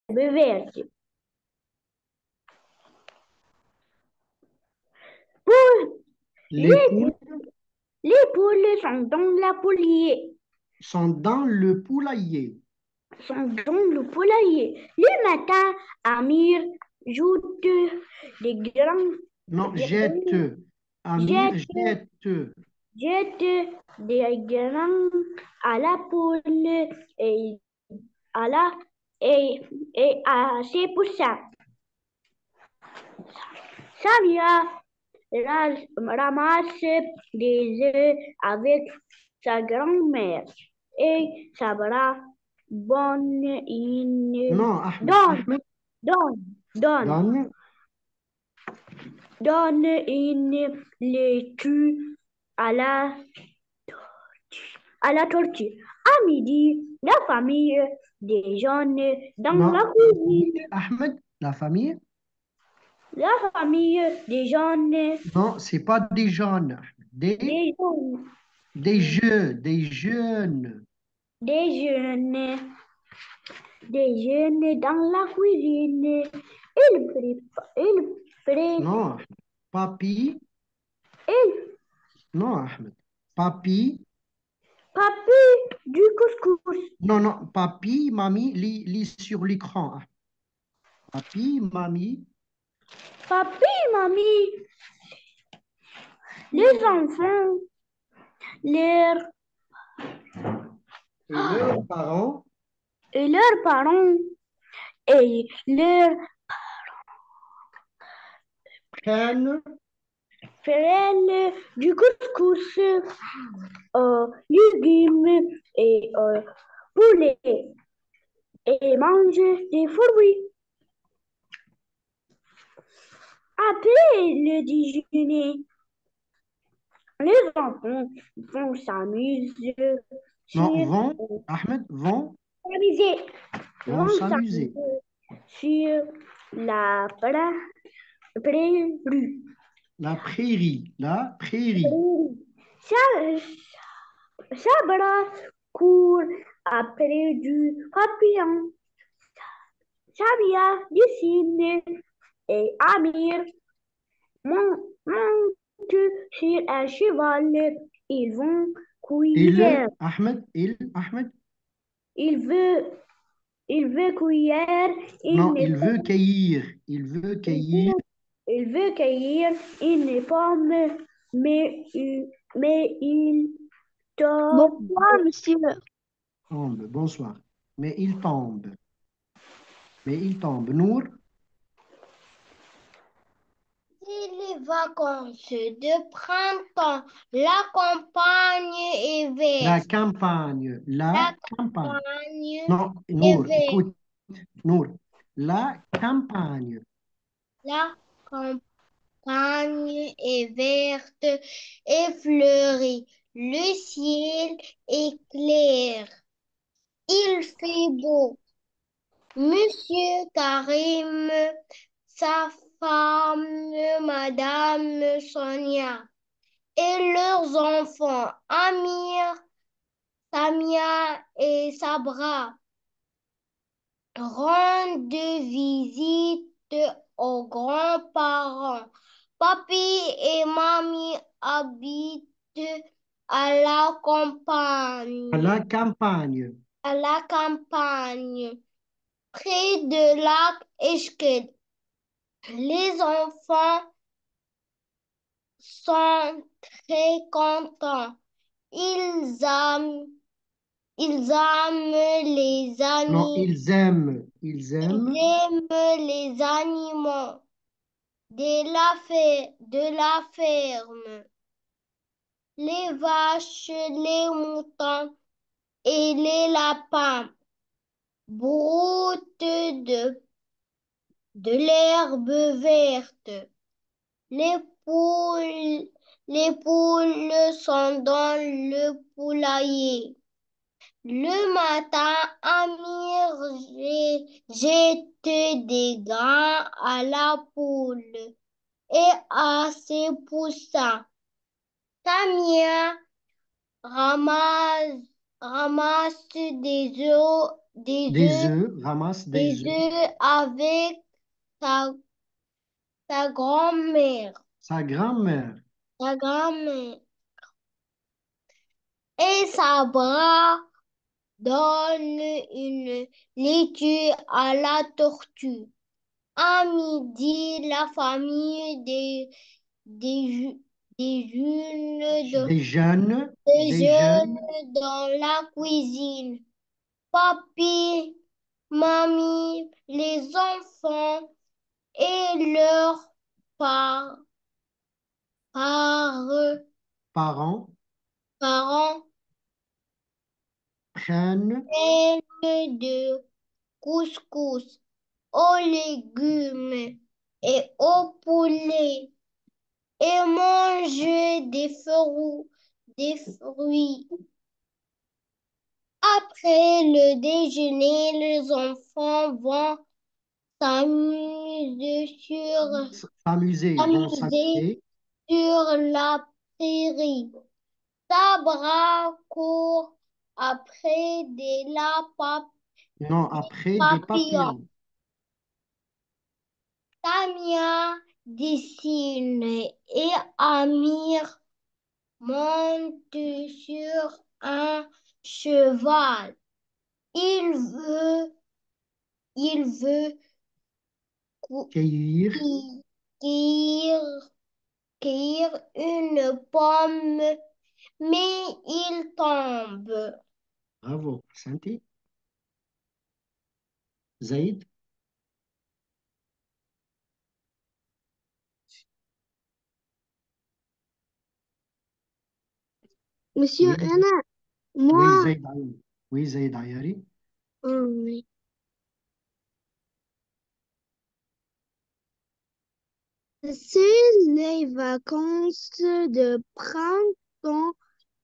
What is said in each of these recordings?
vertes. Pour Les les, poules les poules sont dans la poulière. sont dans le poulailler. Sont dans le poulailler. Le matin, Amir joue des grands, Non, des jette. grands- Amir, jette, jette. jette des grains à la poule et à la et, et à ses poussins. Samia ramasse des œufs avec sa grand-mère et Sabra bonne une Non, Ahmed. donne, Ahmed, donne, donne, donne. donne une laitue à la, à la tortue. À midi, la famille déjeune dans la Non, cuisine. Ahmed, la famille. La famille déjeune, Non, c'est pas des jeunes. déjeune, Des jeux, des jeunes. déjeune. Déjeuner dans la cuisine. Il pré, Non, papi. il Non, Ahmed. Papi. papi du couscous. Non, non, papi, mamie, lis sur l'écran. Ah. Papi, mamie, Papi, mamie, les enfants, leurs et leurs parents et leurs parents et leurs prennent. frères du couscous, légumes et poulet et mangent des fruits. Après le déjeuner, les enfants vont s'amuser Non, sur, vont, Ahmed, s'amuser, vont vont s'amuser. s'amuser sur la prairie. La prairie, la prairie. Ça, Sabra court après du papillon. Sabia dessine et Amir monte sur un cheval. Ils vont Il, cueillir. Ahmed, Ahmed. Il veut, il veut cueillir Non, une il veut cueillir. Il veut il cueillir. veut, il veut cueillir une pomme, mais il tombe. Bonsoir, monsieur. Tombe, bonsoir. Mais il tombe. Mais il tombe. Nour, C'est les vacances de printemps. La campagne est la verte. campagne, La la campagne. campagne Non, est Nour, verte. écoute, Nour. La campagne. La campagne est verte et fleurie. Le ciel est clair. Il fait beau. Monsieur Karim, sa femme, Madame Sonia, et leurs enfants, Amir, Samia et Sabra, rendent visite aux grands-parents. Papi et mamie habitent à la À campagne, la campagne. à la campagne, près de lac Esquel. Les enfants sont très contents. Ils aiment, ils aiment les Non, animaux. ils Ils aiment. aiment les animaux de la ferme. Les vaches, les moutons et les lapins broutent de l'herbe verte. Les poules, les poules sont dans le poulailler. Le matin, Amir jette des grains à la poule et à ses poussins. Tamia ramasse, ramasse Des œufs, ramasse des œufs. œufs avec sa, sa grand-mère. Sa grand-mère. Sa grand-mère. Et sa bras donne une laitue à la tortue. À midi, la famille déjeune Des jeunes, dans la cuisine. Papi, mamie, les enfants et leurs par- par- parents parents prennent prennent de couscous aux légumes et au poulet et mangent des fruits. Après le déjeuner, les enfants vont s'amuser, vont s'amuser s'amuser. sur la prairie. Sabra court après Non, après des papillons. papillons. Samia dessine et Amir monte sur un cheval. Il veut, il veut cou- Cueillir. cueillir, cueillir une pomme, mais il tombe. Bravo, Santi. Zaïd. Monsieur Oui, Anna, oui, moi, Zaïd Ayari. Oui, Zaïd Ayari. oui. C'est les vacances de printemps.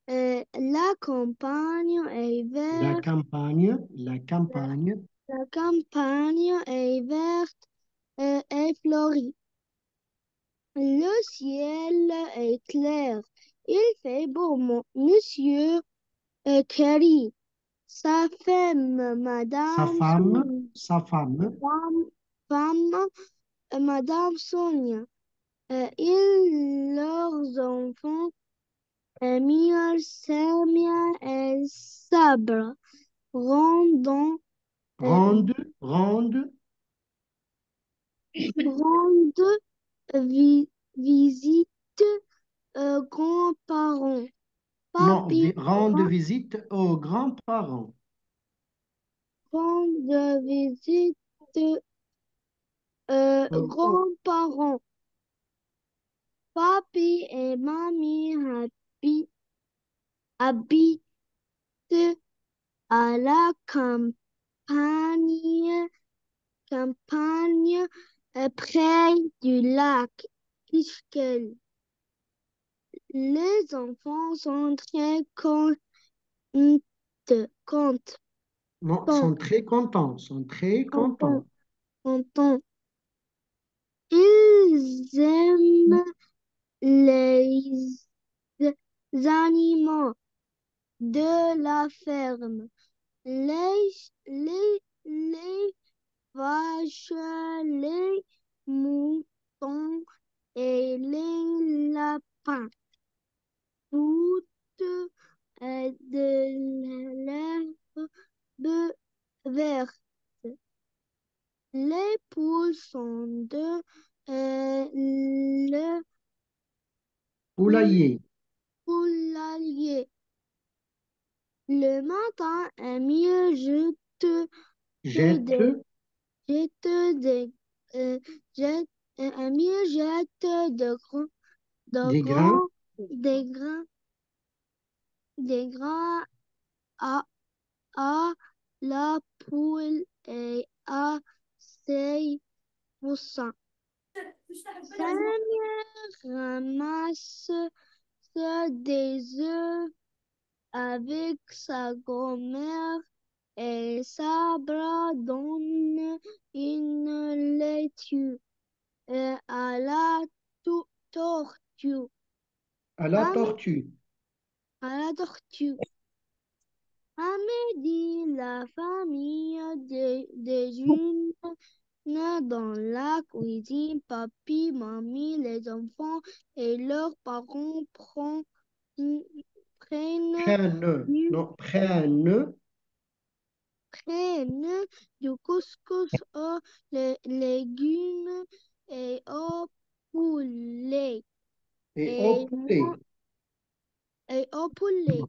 La campagne est La verte. campagne, la campagne. La campagne est verte et fleurie. Le ciel est clair. Il fait beau, monsieur Kerry. Sa femme, Sa Madame femme, Sonia. sa femme. Femme, Madame Sonia. Et leurs enfants, Emile, Samia et Sabra, rendant, euh, Ronde, ronde. rendent visite grands-parents. Non, Papi rende visite aux grands-parents. rendent visite Oh, grands-parents. Papi et mamie habitent à la campagne près du lac Ischgl. Les enfants sont très contents, non, sont très contents, sont très contents, contents. contents. Ils aiment les animaux de la ferme, les vaches, les moutons et les lapins. Toutes de l'herbe verte. Les poules sont le pou- Poulailler, poulailler. Le matin, Amir jette jette des, euh, jette, Amir jette de des grains. grands, des grains, des grains à, à la poule et à ses poussins. Samir ramasse des œufs avec sa grand-mère et Sabra donne une laitue à la tortue. À la À, tortue. à la tortue. À midi, la famille dans la cuisine. Papi, mamie, les enfants et leurs parents prennent Prennent. du, Non, prennent. prennent du couscous aux légumes et au poulet. Et au Et, poulet. et au poulet.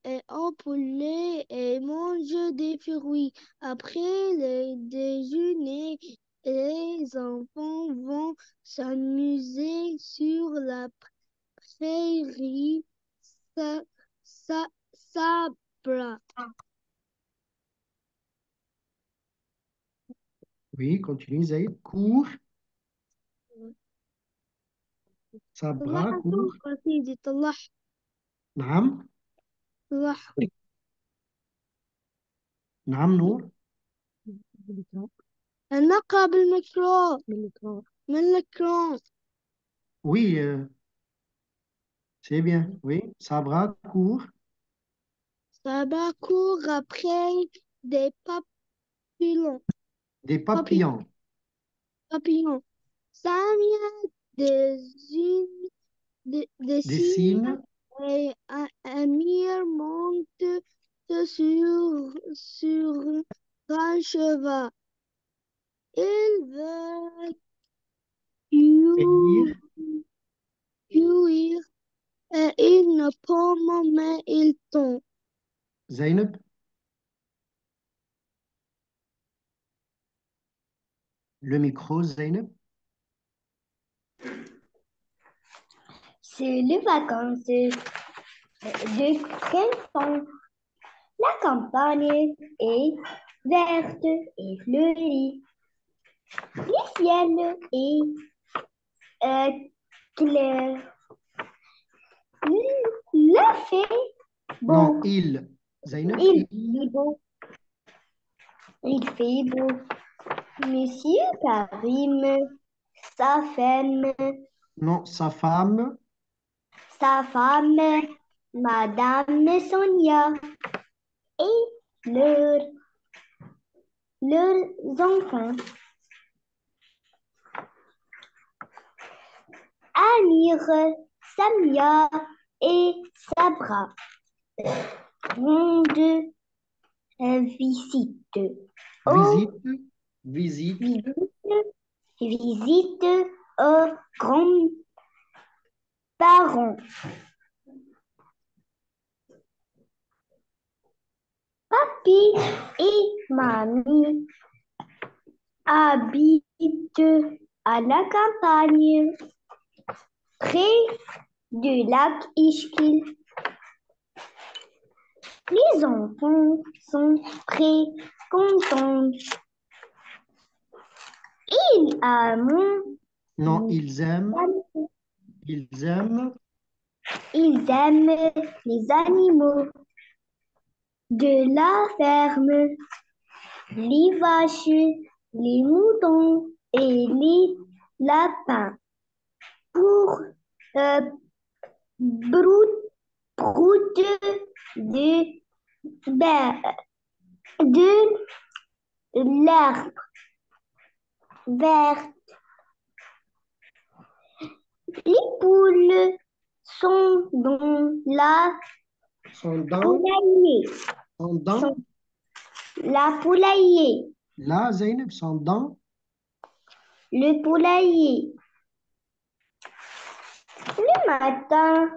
Et au poulet et mange des fruits. Après le déjeuner, les enfants vont s'amuser sur la prairie. Ça, ça, Sabra. Oui, continue, Zaïd. Cours. Sabra, cours. سيدي طلع نعم. طلع نعم نور. النقى بالميكرو من الكرون. Oui, c'est bien. Oui, Sabra, cours. Sabra court après des papillons. Des papillons. Papillons. Samia dessine, dessine Dessine. et Amir monte sur un cheval. Il veut Cueillir. cueillir une pomme, mais il tombe. Zainab. Le micro, Zainab. C'est les vacances de printemps. La campagne est verte et fleurie. Le ciel est clair. Le fait Non, beau. il. Zainab, Il il. fait beau. Il fait beau. Monsieur Karim, sa femme, Non, sa femme. Madame Sonia et leurs enfants. Amir, Samia et Sabra rendent visite aux, Visite. Visite. visite aux grands-parents. Papi et mamie habitent à la campagne, près du lac Ishkil. Les enfants sont très contents. Ils aiment, Non, ils aiment. Ils aiment. ils aiment les animaux de la ferme, les vaches, les moutons et les lapins. Pour brouter de, de l'herbe verte. Les poules sont dans la Sont dans. poulailler. Sont dans. Sont la poulailler. Là, Zainab, sont dans. Le poulailler. Le matin,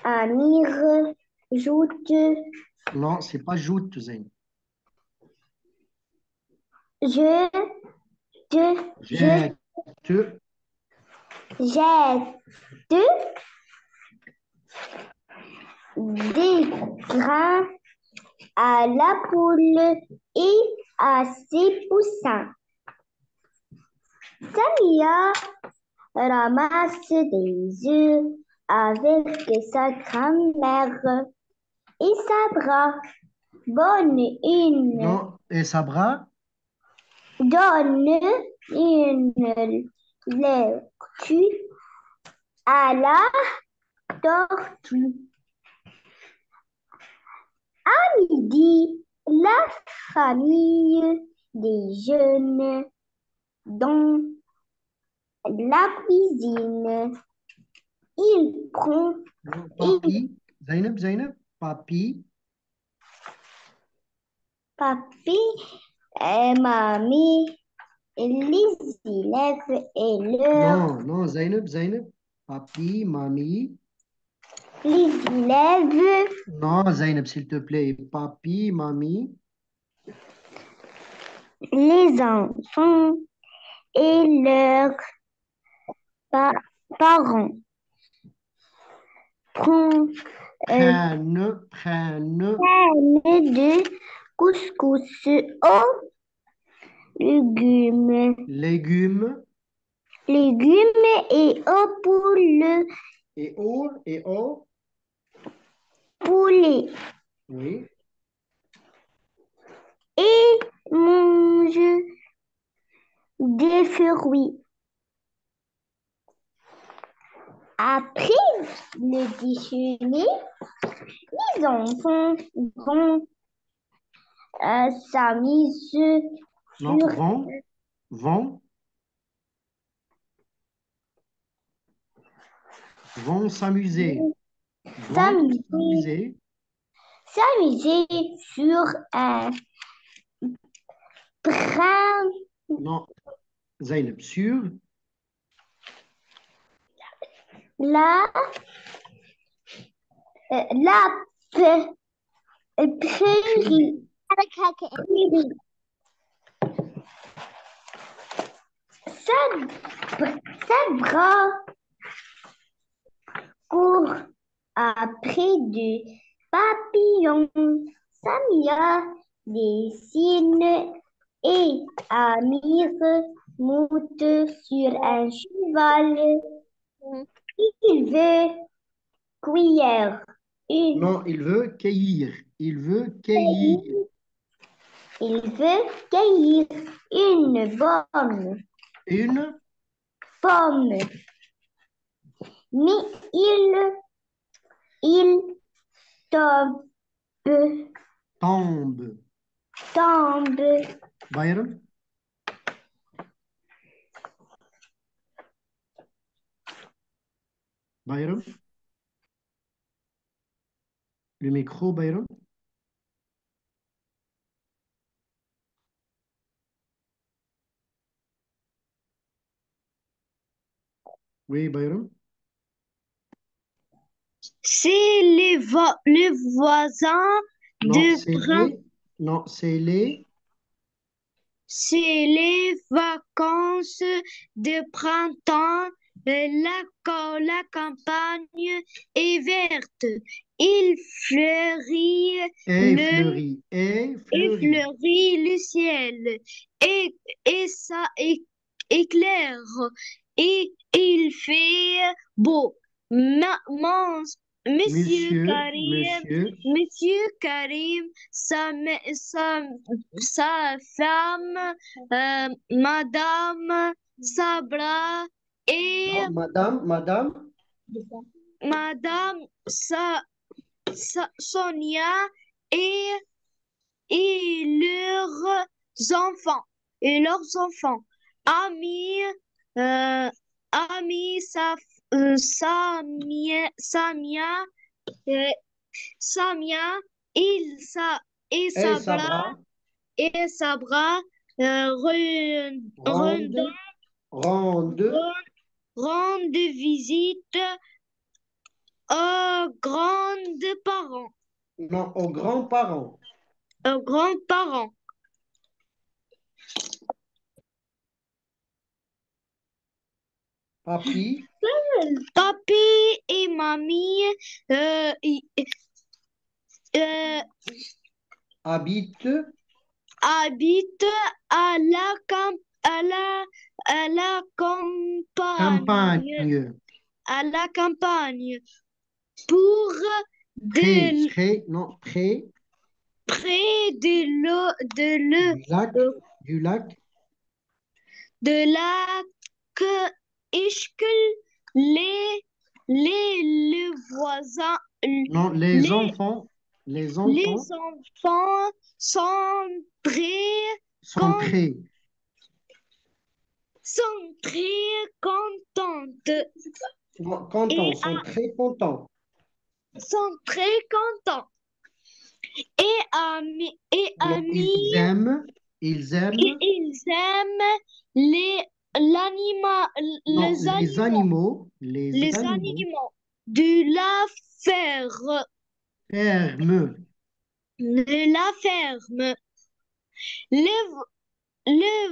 Amir joute. Non, c'est pas joute, Zainab. Je Jette. jette des grains à la poule et à ses poussins. Samia ramasse des œufs avec sa grand-mère et Sabra donne Non, et Sabra. une lecture à la tortue. À midi, la famille déjeune dans la cuisine. Il prend, Non, il, papi. Zainab, papi. papi et mamie, les élèves et leurs, Non, Zainab. Papi, mamie. les élèves, Non, Zainab, s'il te plaît. Papi, mamie. les enfants et leurs pa- parents prennent Prenne. de couscous aux légumes, Légumes. légumes et aux poules, Et au. poulets Oui. et mange des fruits. Après le déjeuner, les enfants vont s'amuser Non, sur vont. Vont s'amuser. Vont s'amuser, s'amuser. s'amuser sur un brin Non, Zainab, sur. la la prairie. Prairie. Sabra court après des papillons. Samia dessine et Amir monte sur un cheval. Il veut cueillir une, Non, il veut cueillir. Il veut cueillir. il veut cueillir une Une pomme, mais il tombe, tombe. tombe. Byron, Byron, le micro, Byron. Oui, Byron. C'est les voisins Non, de c'est printemps. les. Non, c'est les. C'est les vacances de printemps. La campagne est verte. Il fleurit Et le, fleurit. Et et fleurit. fleurit le ciel. Et ça éclaire. Et il fait beau. Monsieur Karim, Monsieur. Monsieur Karim, sa femme, Madame Sabra et Non, madame. Madame Sonia et, et leurs enfants. Et leurs enfants. Ami, euh, Ami Samia, euh, Samia, et Et Sabra Sabra. et Sabra Ronde. Ronde. rendent visite aux grands-parents. Non, aux grands-parents. Aux grands-parents. Papi Papi et mamie euh, habite habitent à la, à la campagne. campagne. À la campagne. Pour de, Non, près près du lac. euh, Du lac. de lac Ischgl, les, les voisins, Non, les les, enfants. Les les enfants. enfants sont très sont très. sont très contentes Contents, et sont très contents. sont très contents et Non, amis. ils Et aiment, ils aiment les, l'anima, non, les les animaux animaux de la ferme, ferment, de la ferme, les, les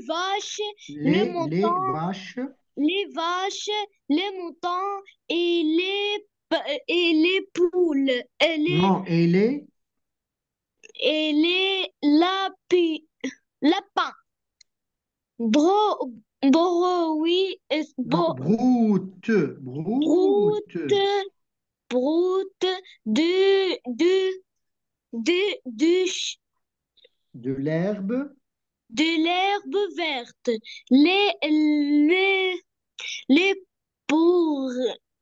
vaches, le les mouton, vaches, les vaches, les moutons et les poules, non, et et les lapins. Bro, oui, non, broute, broute, broute de, de l'herbe, de l'herbe verte. Les, les, les, pour,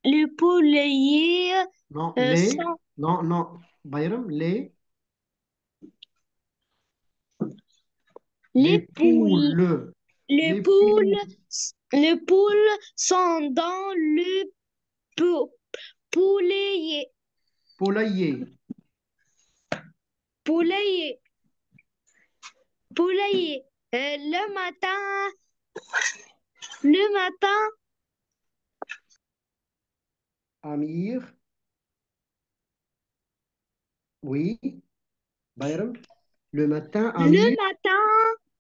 les poulaillers non, sont non, Bayram, les les poules, poules, les les poules, poules, les poules sont dans le pou- poulailler, poulailler, poulailler, poulailler. Le matin, Amir, oui, Bayram, le matin, Amir,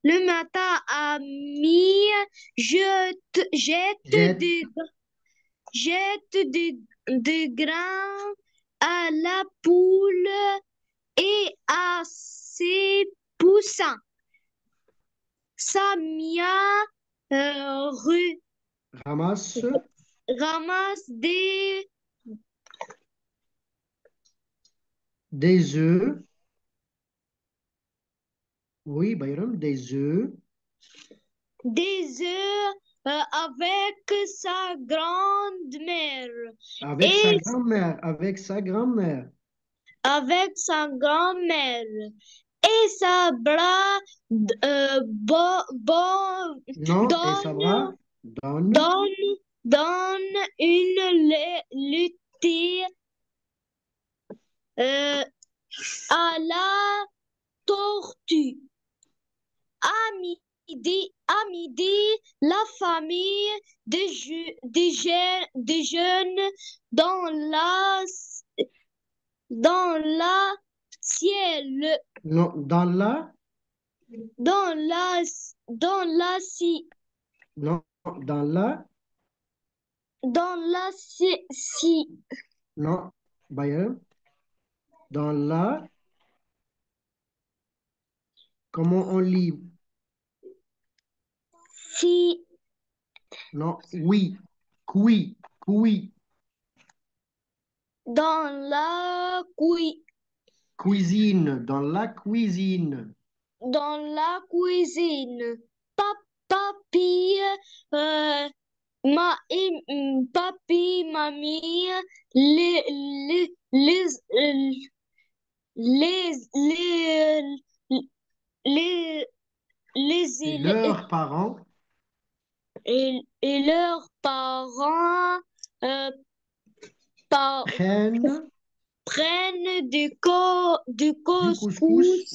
le matin à mi, jette, jette des grains à la poule et à ses poussins. Samia ramasse, ramasse des œufs, oui, Bayram, des œufs, des œufs avec sa grand-mère avec sa et grand-mère, avec sa grand-mère, avec sa grand-mère et sa bras non, et donne, ça va, donne, donne, donne une lutte à la tortue. À midi, la famille déjeune dans la ciel, non, dans la, non, dans la, dans la, non, Bayram, dans la, comment on lit, si, non, oui, oui, dans la cuisine, dans la cuisine, dans la cuisine. Papi, euh, papi, mamie, les, les, les, euh, les, les, et les, leurs parents et leurs parents euh, par- prennent prennent du du couscous,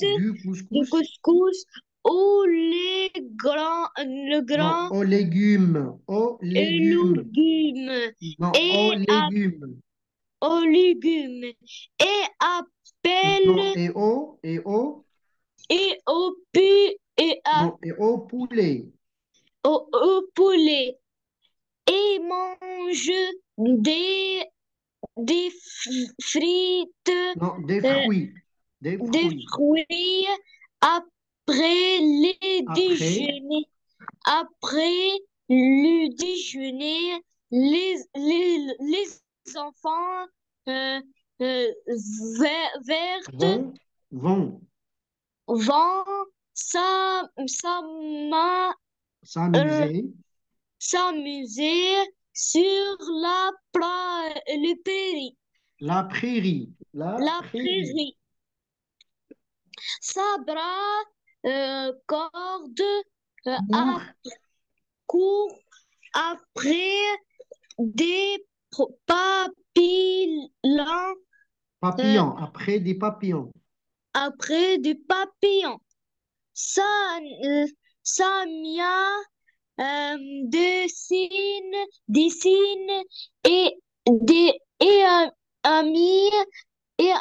couscous ou le non, grand aux et légumes, légumes non, aux et légumes, aux légumes et non, appelle et au pu et non, et au poulet, au poulet et mange des frites, non, euh, des des fruits. fruits après les Après, déjeuners. Après le déjeuner, les enfants euh, euh, vertes vont, vont vont euh, s'amuser, s'amuser sur le prairie, la la prairie, prairie. Sabra corde, Cours, court après des papillons, papillon, après des papillons. après des papillons. Ça, Samia dessine et,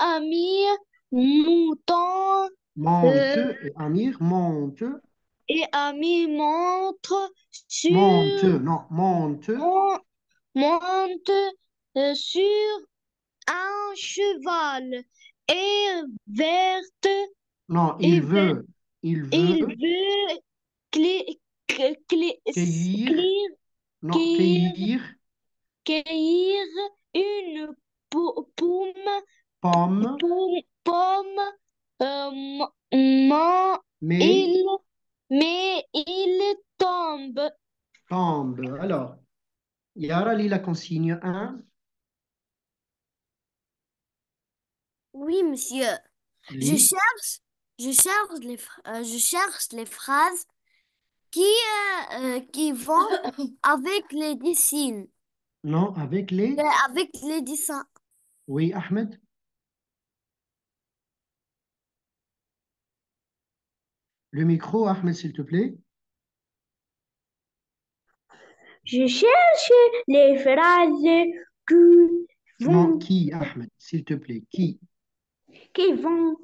Amir, mouton, Monte, et Amir, monte, et Amir montre monte, sur, non, monte, mon- monte sur un cheval et verte non, et vert. il Il veut veut clé- cueillir, non, cueillir, cueillir, cueillir une pomme, pomme, pomme, ma- mais il, mais il tombe. tombe. Alors, Yara lit la consigne 1, Oui, monsieur. Je lit, cherche, je cherche les phrases qui, qui vont avec les dessins. non, avec les, Avec les dessins. oui, Ahmed, le micro, Ahmed, s'il te plaît. Je cherche les phrases qui Non, vont, qui, Ahmed, s'il te plaît, qui? qui vont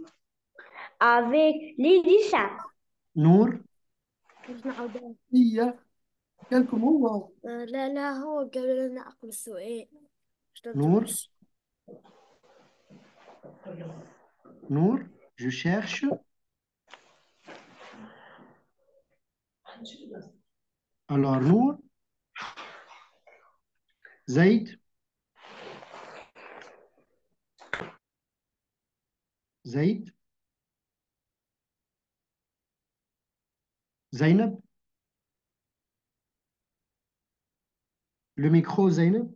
avec les dessins. Nour, هي كلكم هو لا لا هو قبل لنا أقل السؤال Nour, Nour, je cherche. Alors, Nour, Zaid, Zaid, Zainab, le micro, Zainab.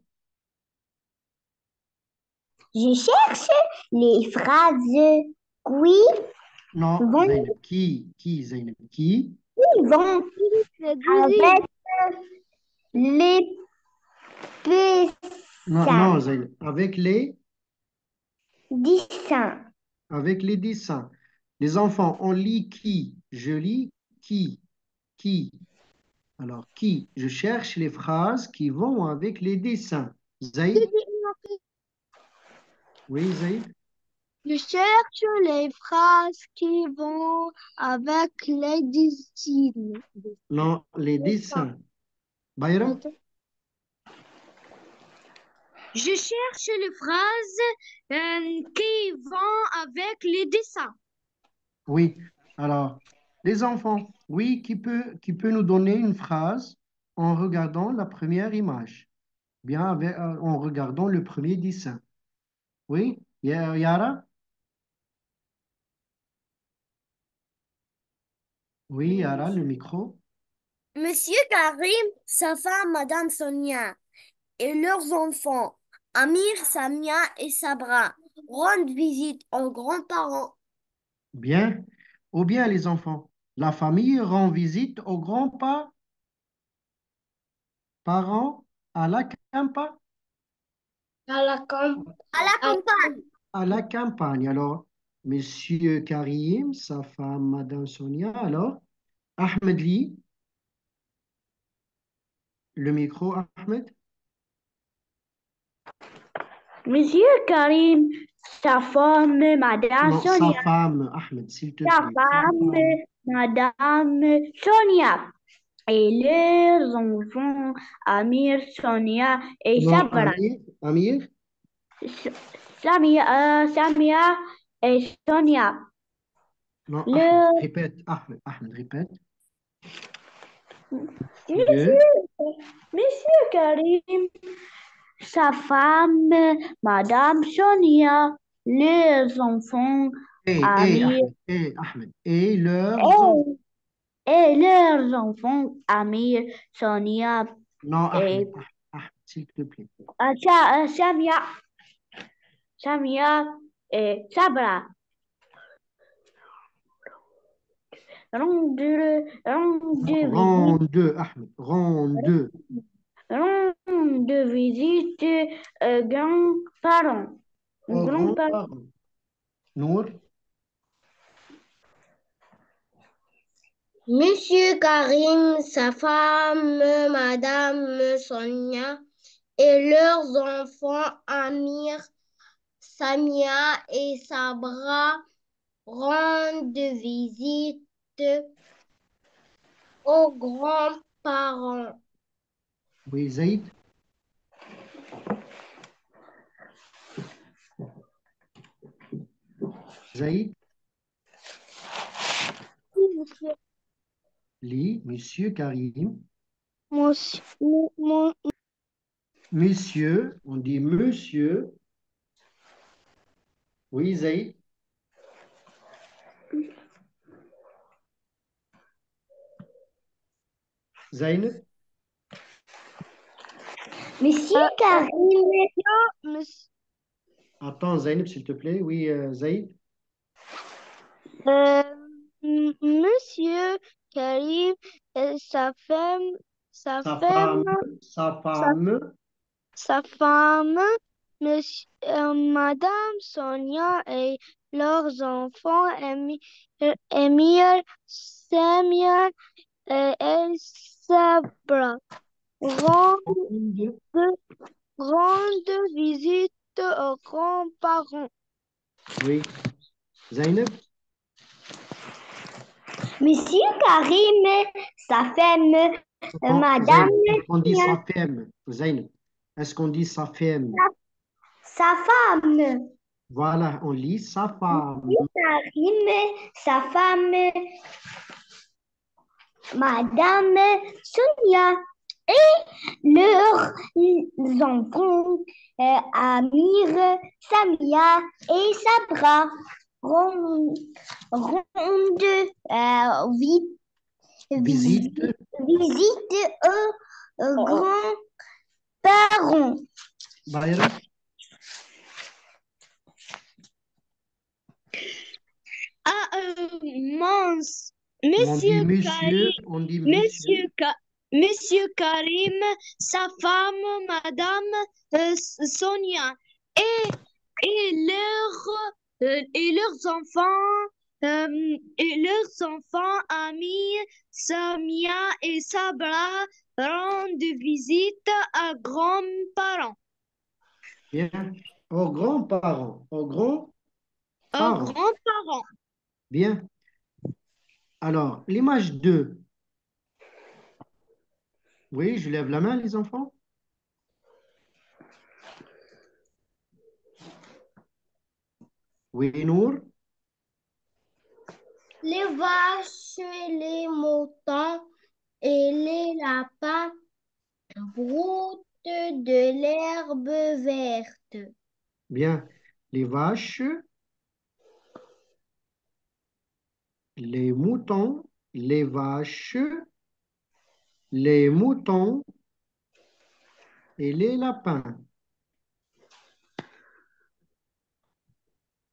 Je cherche les phrases qui Non, vont, Zainab, qui, Zainab, qui? vont les avec les Non, non, Zainab, dessins. avec les dessins. Les enfants, on lit qui? Je lis qui? Alors, qui? Je cherche les phrases qui vont avec les dessins. Zaid? Oui, Zaid? Je cherche les phrases qui vont avec les dessins. Non, les dessins. Bayram? Je cherche les phrases qui vont avec les dessins. Oui. Alors, les enfants, oui, qui peut nous donner une phrase en regardant la première image, bien en regardant le premier dessin. Oui, Yara? Oui, Yara, le micro. Monsieur Karim, sa femme, Madame Sonia, et leurs enfants, Amir, Samia et Sabra, rendent visite aux grands-parents. Bien. Ou bien, les enfants, la famille rend visite aux grands-parents à la À la camp- À la campagne. à la campagne. Alors, Monsieur Karim, sa femme, Madame Sonia, alors, Ahmed Lee, le micro, Ahmed. Monsieur Karim, sa femme, Madame Non, sa Sonia, femme, Ahmed, s'il te sa plaît. femme, Madame Sonia, et leurs enfants, Amir, Sonia et Non, Sabra. Amir, Samia et Sonia. non, Ahmed, Le, répète, Ahmed, répète. monsieur, Monsieur Karim, sa femme, Madame Sonia, leurs enfants, Amir Ahmed, et leurs enfants. et leurs enfants, Amir, Sonia Non, et Ahmed, s'il te plaît. Samia, Samia et Sabra. Rende, Ahmed. Rende. rendre visite grands-parents. Aux Grands-parents. grands-parents. Nour. Monsieur Karim, sa femme, Madame Sonia et leurs enfants Amir, Samia et Sabra rendent visite aux grands-parents. Oui, Zaïd. Zaïd. Oui, monsieur. Li, Monsieur Karim. Monsieur, Monsieur, on dit monsieur. Oui, Zaïd. Zainab. Monsieur Karim, monsieur, Attends, Zainab, s'il te plaît. Oui, Zaïd. monsieur Karim et sa femme, sa Sa femme, femme. Sa sa, femme. sa femme, monsieur, Madame Sonia et leurs enfants, Emir, Samia et Sabra, rendent, rendent visite aux grands-parents. Oui. Zainab. Monsieur Karim, sa femme, Attends, Madame Zainab, est-ce qu'on dit Sonia, sa femme? Zainab. Est-ce qu'on dit sa femme? sa femme. Voilà, on lit sa femme. Monsieur Karim, sa femme, Madame Sonia et leurs enfants, Amir, Samia et Sabra, rendent Visite. visite aux grands-parents. Bayram. On dit Monsieur monsieur. Karim, On dit monsieur. Monsieur Karim, sa femme, Madame Sonia, et leurs enfants, amis, Samia et Sabra, rendent visite à grands-parents. Bien. Aux grands-parents. Aux Aux grands-parents. grands-parents. Bien. Alors, l'image 2. Oui, je lève la main, les enfants. Oui, Nour. Les vaches, les moutons et les lapins broutent de l'herbe verte. Bien. Les vaches, les moutons, les vaches, les moutons et les lapins.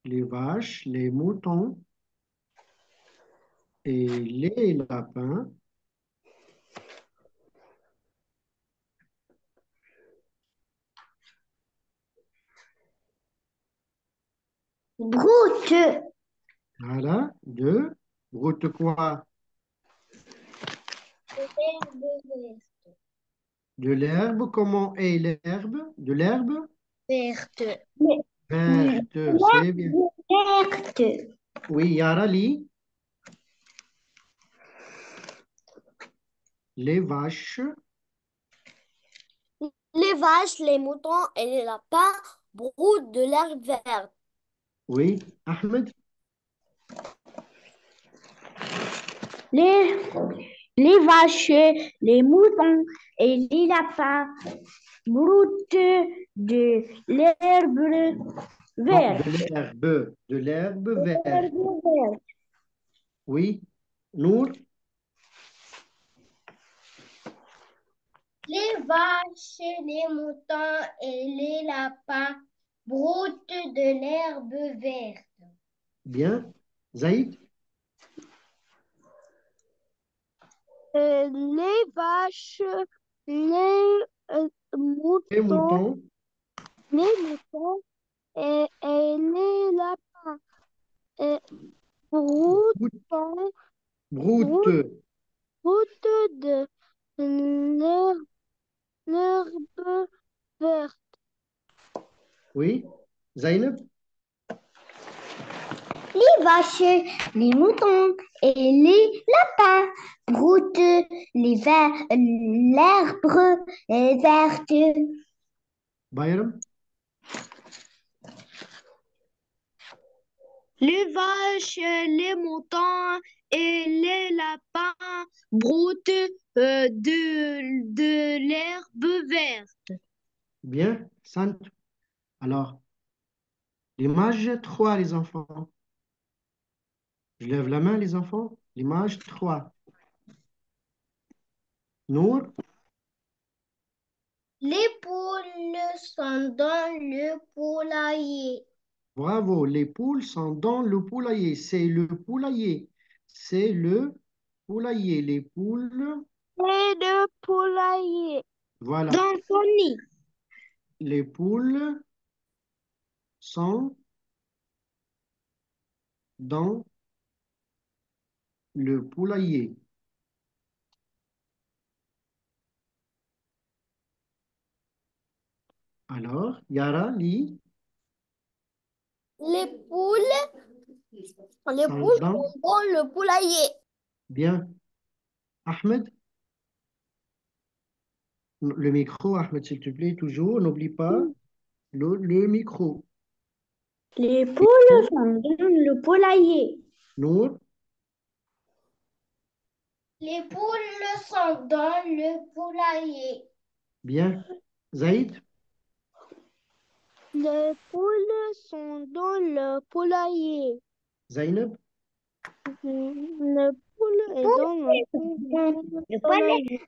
Les vaches, les moutons et les lapins Broutent voilà, de route quoi? de l'herbe verte. De l'herbe, comment est l'herbe? De l'herbe Verte. verte, c'est bien. Verte. Oui, Yara lit. Les vaches, Les vaches, les moutons et les lapins broutent de l'herbe verte. oui, Ahmed, Les, les vaches, les moutons et les lapins broutent de l'herbe non, verte. de l'herbe verte. L'herbe verte. Oui, Nour, Les vaches, les moutons et les lapins broutent de l'herbe verte. bien. Zaïd, les vaches, les Les moutons, moutons, les moutons et les lapins. Et broutant, broute, route de l'herbe l'herbe verte. oui. Zainab, Les vaches, les moutons et les lapins broutent l'herbe verte. Bayram, Les vaches, les moutons et les lapins broutent de l'herbe verte. bien. Sant. Alors, l'image 3, les enfants. Je lève la main, les enfants. L'image 3. Nour, Les poules sont dans le poulailler. bravo. Les poules sont dans le poulailler. C'est le poulailler. C'est le poulailler. Les poules, Et le poulailler voilà. dans son nid. Les poules sont dans le poulailler. Alors, Yara, lit. Les poules, les Sont poules dans. sont dans le poulailler. Bien. Ahmed, le micro, Ahmed, s'il te plaît, toujours. N'oublie pas le micro. Les poules sont dans le poulailler. Nour, Les poules sont dans le poulailler. bien. Zaïd, Les poules sont dans le poulailler. Zainab, Le poule est dans le poulailler.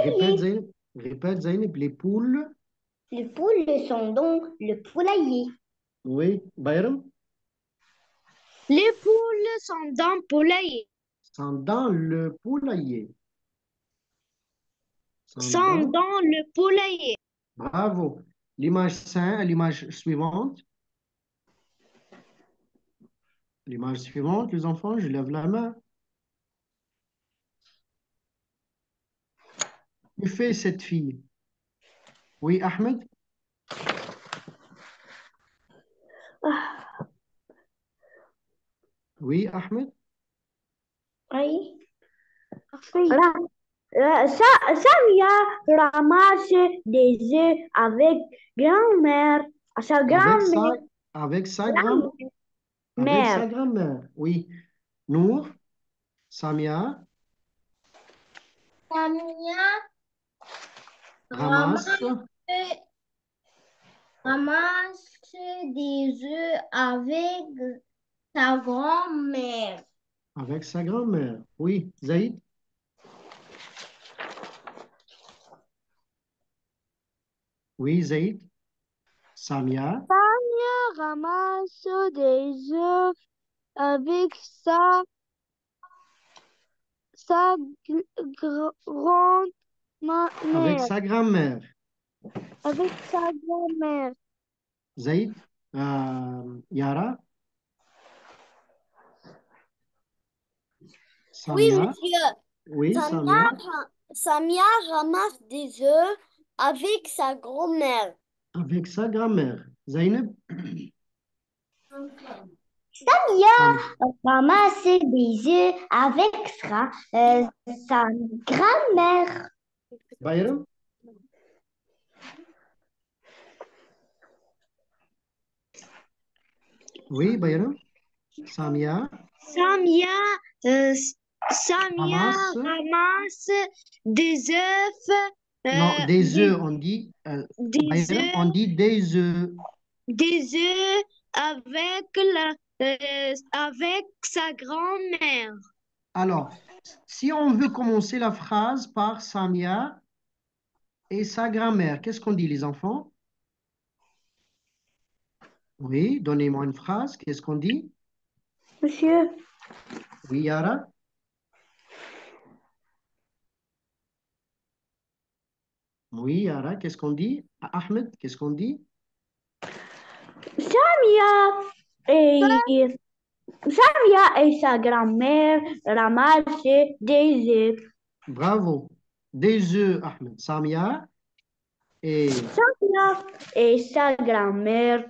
répète Zainab. Répète Zainab. Les poules, Les poules sont dans le poulailler. oui. Bayram, Les poules sont dans le poulailler. sont dans le poulailler. Sont Sont dans. dans le poulailler. Bravo. L'image 5, l'image suivante. L'image suivante, les enfants, je lève la main. Que fait cette fille? Oui, Ahmed? Oui, Ahmed? Oui. Samia ramasse des œufs avec grand-mère, sa Avec sa, grand-mère. avec sa grand, avec sa grand-mère. Oui. Nour, Samia, Samia ramasse ramasse des œufs avec sa grand-mère. avec sa grand-mère. Oui, Zaïd? Oui, Zaïd? Samia, Samia ramasse des œufs avec sa avec grand-mère. sa grand-mère. Avec sa grand-mère. Zaïd? Yara? Oui, Samia? monsieur. Oui, Samia, Samia, Samia ramasse des œufs avec sa grand-mère. avec sa grand-mère. Zainab? Samia Sam- ramasse des œufs avec sa grand-mère. Bayram? Oui, Bayram? Samia Samia, Samia ramasse. ramasse des œufs, Non, des œufs, on dit. des Bayram, on œufs, dit des œufs. des œufs avec sa grand-mère. Alors, si on veut commencer la phrase par Samia et sa grand-mère, qu'est-ce qu'on dit, les enfants? Oui, donnez-moi une phrase. Qu'est-ce qu'on dit? Monsieur, Oui, Yara? Oui, Yara, qu'est-ce qu'on dit? Ahmed, qu'est-ce qu'on dit? Samia et, Samia et sa grand-mère ramassaient des œufs. Bravo. Des œufs, Ahmed. Samia et Samia et sa grand-mère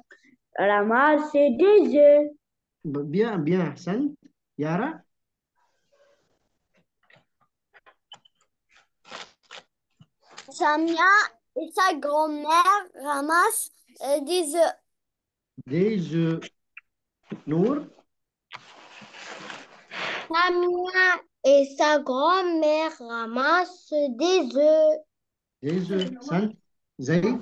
ramassaient des œufs. bien, bien, Hassan. Yara? Samia et sa grand-mère ramassent des œufs. Des œufs. Nour? Samia et sa grand-mère ramassent des œufs. Des œufs. Sant? Zaïd?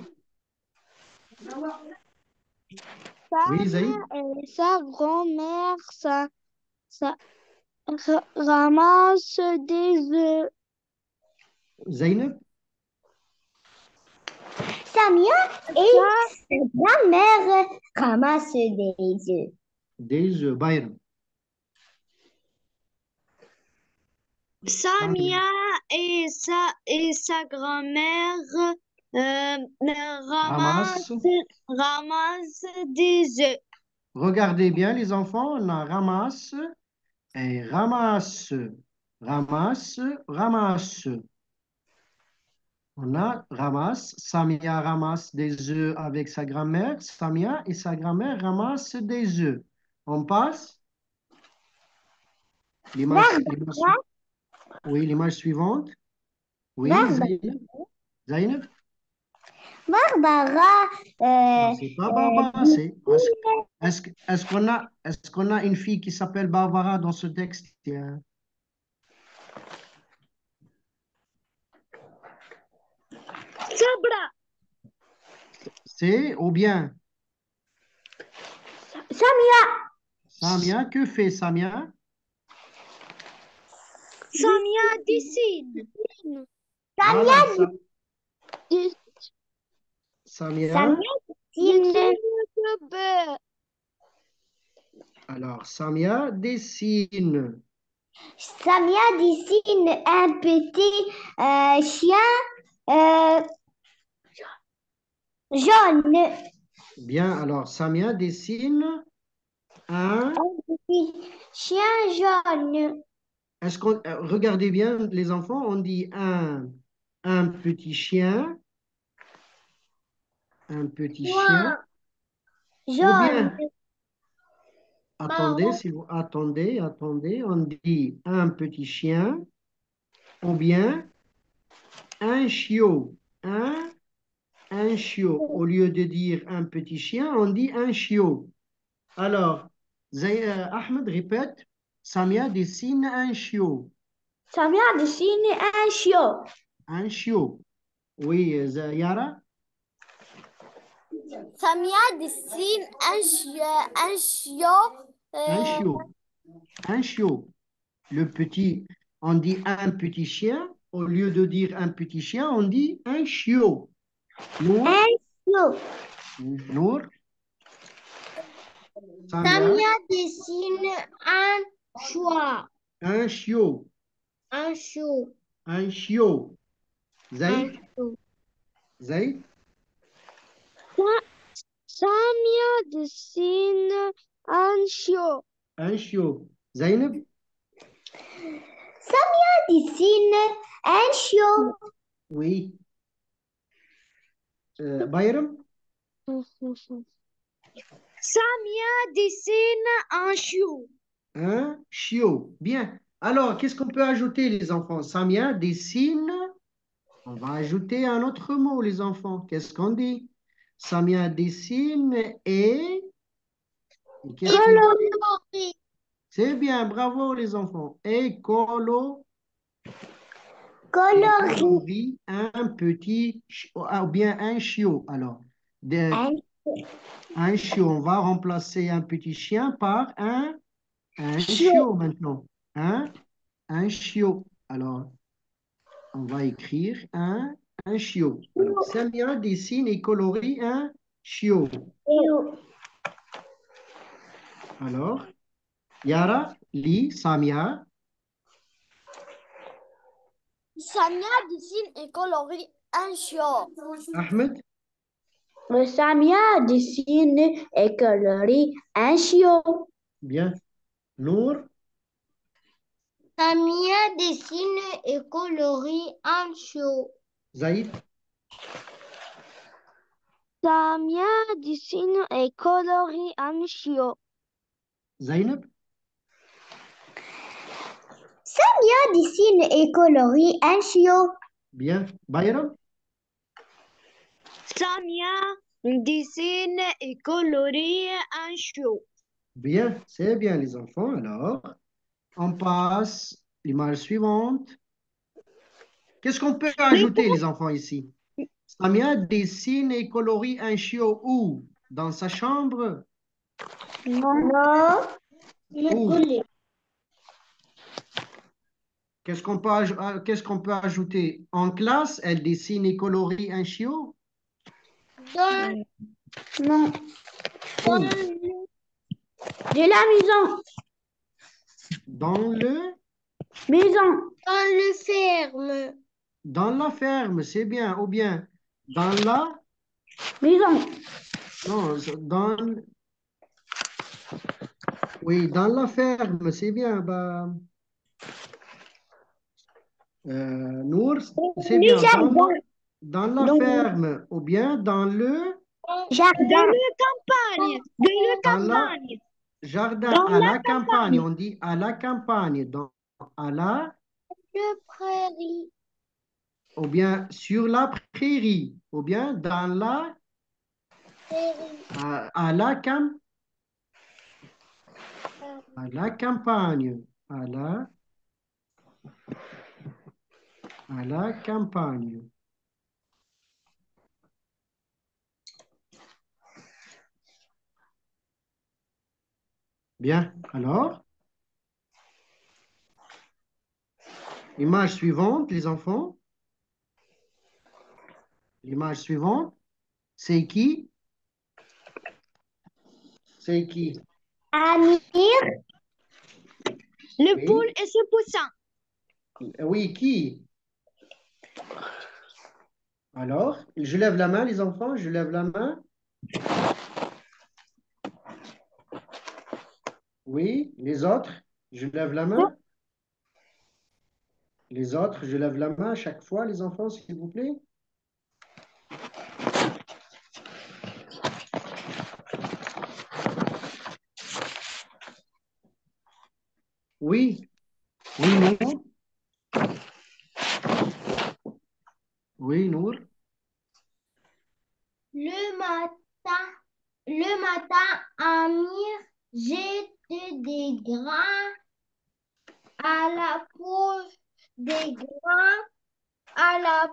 Oui, Zaïd? Samia et sa grand-mère ramassent des œufs. Zainab? Samia et sa grand-mère ramassent des œufs. Des œufs. Bayram? Samia et sa grand-mère Ramasse. ramassent des œufs. Regardez bien, les enfants. On a ramasse et ramasse. Ramasse, ramasse. On a ramasse. Samia ramasse des œufs avec sa grand-mère. Samia et sa grand-mère ramassent des œufs. On passe. Oui, l'image suivante. Oui, Zainab. Zainab? Barbara, Non, c'est pas Barbara, c'est. Est-ce qu'on a une fille qui s'appelle Barbara dans ce texte? Sabra. C'est ou bien Samia, Samia, que fait Samia? Samia dessine. Voilà, Dessine Samia. le beurre. Alors, Samia dessine. Samia dessine un petit chien jaune. Bien, alors Samia dessine un. Un petit chien jaune. Est-ce qu'on regardez bien les enfants, on dit un petit chien, un petit chien, ou Jaune. bien attendez, si vous attendez, on dit un petit chien, ou bien un chiot, un chiot. Au lieu de dire un petit chien, on dit un chiot. Alors, Ahmed répète, Samia dessine un chiot. Samia dessine un chiot. Un chiot. Oui, Yara? Samia dessine un chiot. Un chiot. Un chiot. Le petit, on dit un petit chien. Au lieu de dire un petit chien, on dit un chiot. Nour? Un chiot. Nour? Samia? Samia dessine un choix. Un chiot. Un chiot. Un chiot. Zaid? chiot. Zaid? Samia dessine un chiot. Un chiot. Zainab? Samia dessine un chiot. Oui. Bayram? Samia dessine un chiot. Un chiot. Bien. Alors, qu'est-ce qu'on peut ajouter, les enfants? Samia dessine. On va ajouter un autre mot, les enfants. Qu'est-ce qu'on dit? Samia dessine et qu'est-ce qu'il Coloris. C'est bien, bravo, les enfants. Et Coloris. colorie un petit, ou bien un chiot. Alors, Un un chiot, on va remplacer un petit chien par un chiot maintenant. Un chiot. Alors, on va écrire un chiot. Alors, Samia dessine et colorie un chiot. chiot. Alors, Yara lit Samia. Samia dessine et colorie un chiot. Ahmed, Samia dessine et colorie un chiot. bien. Nour, Samia dessine et colorie un chiot. Zaïd, Samia dessine et colorie un chiot. Zainab, Samia dessine et colorie un chiot. bien. Bayram, Samia dessine et colorie un chiot. bien. C'est bien, les enfants. Alors, on passe l'image suivante. Qu'est-ce qu'on peut ajouter, les enfants, ici? Samia dessine et colorie un chiot où? Dans sa chambre? Non. Où? Qu'est-ce qu'on peut ajouter? En classe, elle dessine et colorie un chiot? Dans, Non. Où? De la maison. Dans le, Maison. dans le ferme. dans la ferme, c'est bien. Ou bien, dans la, Maison. non, oui, dans la ferme, c'est bien. Bah, Nour, c'est Le bien. jardin. Dans la Donc, ferme, ou bien dans le, jardin. Campagne. dans la jardin, Dans à la la campagne. On dit à la campagne, à la, Le prairie. ou bien sur la prairie, ou bien dans la, à la à la campagne, à la campagne. Bien, alors, image suivante, les enfants. L'image suivante, c'est qui? C'est qui? Amir. Le Oui. poule et ses poussins. Oui, qui? Alors, je lève la main, les enfants, je lève la main. Oui, les autres, je lève la main. Les autres, je lève la main à chaque fois, les enfants, s'il vous plaît. Oui, oui, Nour. Oui, Nour. Le matin, Amir jette des grains à la poule, des grains à la,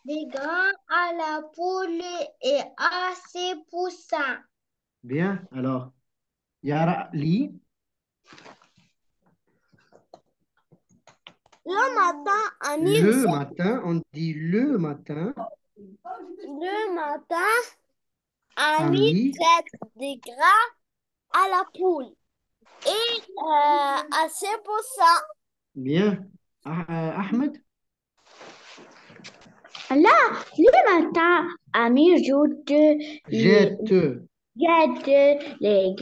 des grains à la poule et à ses poussins. Bien, alors, Yara, lis. Le matin, Amir Le matin, on dit le matin. Le matin, Amir Amir, jette des grains à la poule et à ses poussins. bien. Ahmed, Là, le matin, Amir jette. jette les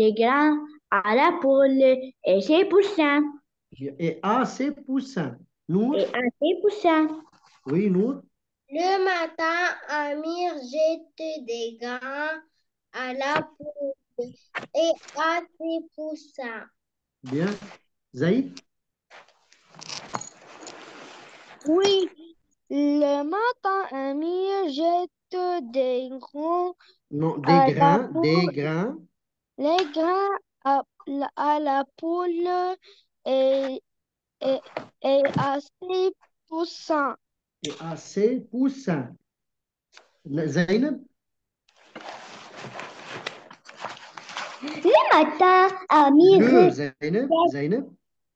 grains à la poule et ses poussins. Et à ses poussins. Nour, Et à ses poussins. oui, Nour. Le matin, Amir jette des grains à la poule et à ses poussins. Bien. Zaïd, Oui, le matin, Amir jette des grains non, des à la grains, poule, des grains. les grains à la poule et, et, et à ses poussins. Et à ses poussins. Zainab, Le matin, Amir le Zainab, Zainab,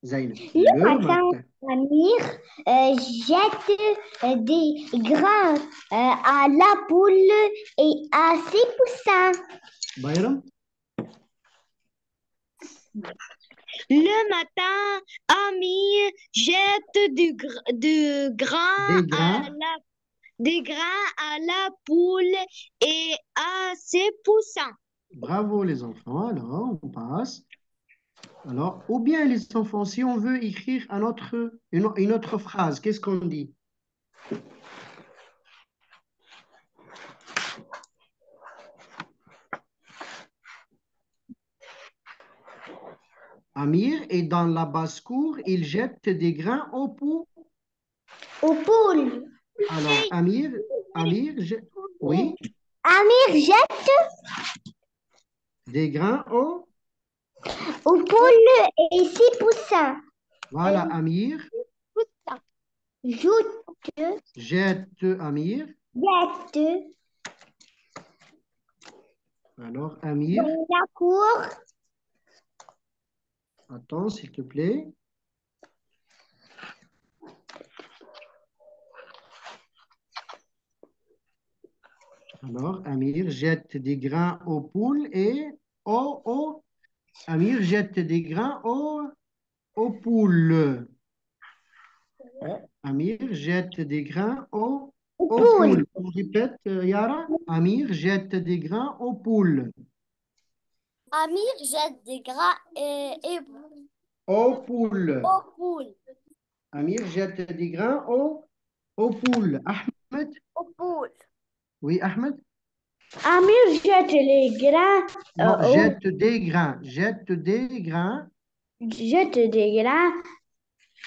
Zainab. Le Le matin, matin. Amir jette des grains à la poule et à ses poussins. Bayram, Le matin, Amir jette Des grains. des grains à la poule et à ses poussins. Bravo les enfants. Alors, on passe. Alors, ou bien les enfants, si on veut écrire une autre phrase, qu'est-ce qu'on dit? Amir est dans la basse-cour, il jette des grains au pot. Aux poules. Alors, oui, Amir jette des grains aux poules et ses poussins. Voilà, Amir Joute, jette Amir. jette Alors, Amir, dans la cour. attends, s'il te plaît. Alors, Amir jette des grains aux poules et Amir jette des grains aux poules. Amir jette des grains aux poules. On répète, Yara. Amir jette des grains aux poules. Amir jette des grains Aux poules. aux poules. Amir jette des grains aux poules. Ahmed? Aux poules. Oui, Ahmed? Amir jette les grains. Non, jette des grains. Jette des grains. Jette des grains.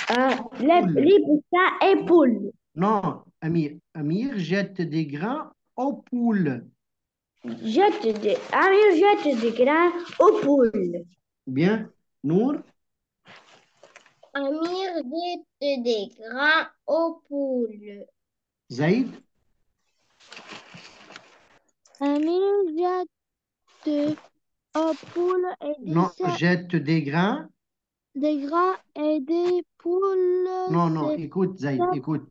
Poules. Les poussins et poules. Non, Amir jette des grains aux poules. Amir jette des grains aux poules. Bien. Nour? Amir jette des grains aux poules. Zaïd? Amir jette aux poules et Non, jette des grains. des grains et des poules. Non, écoute, Zaïd, écoute.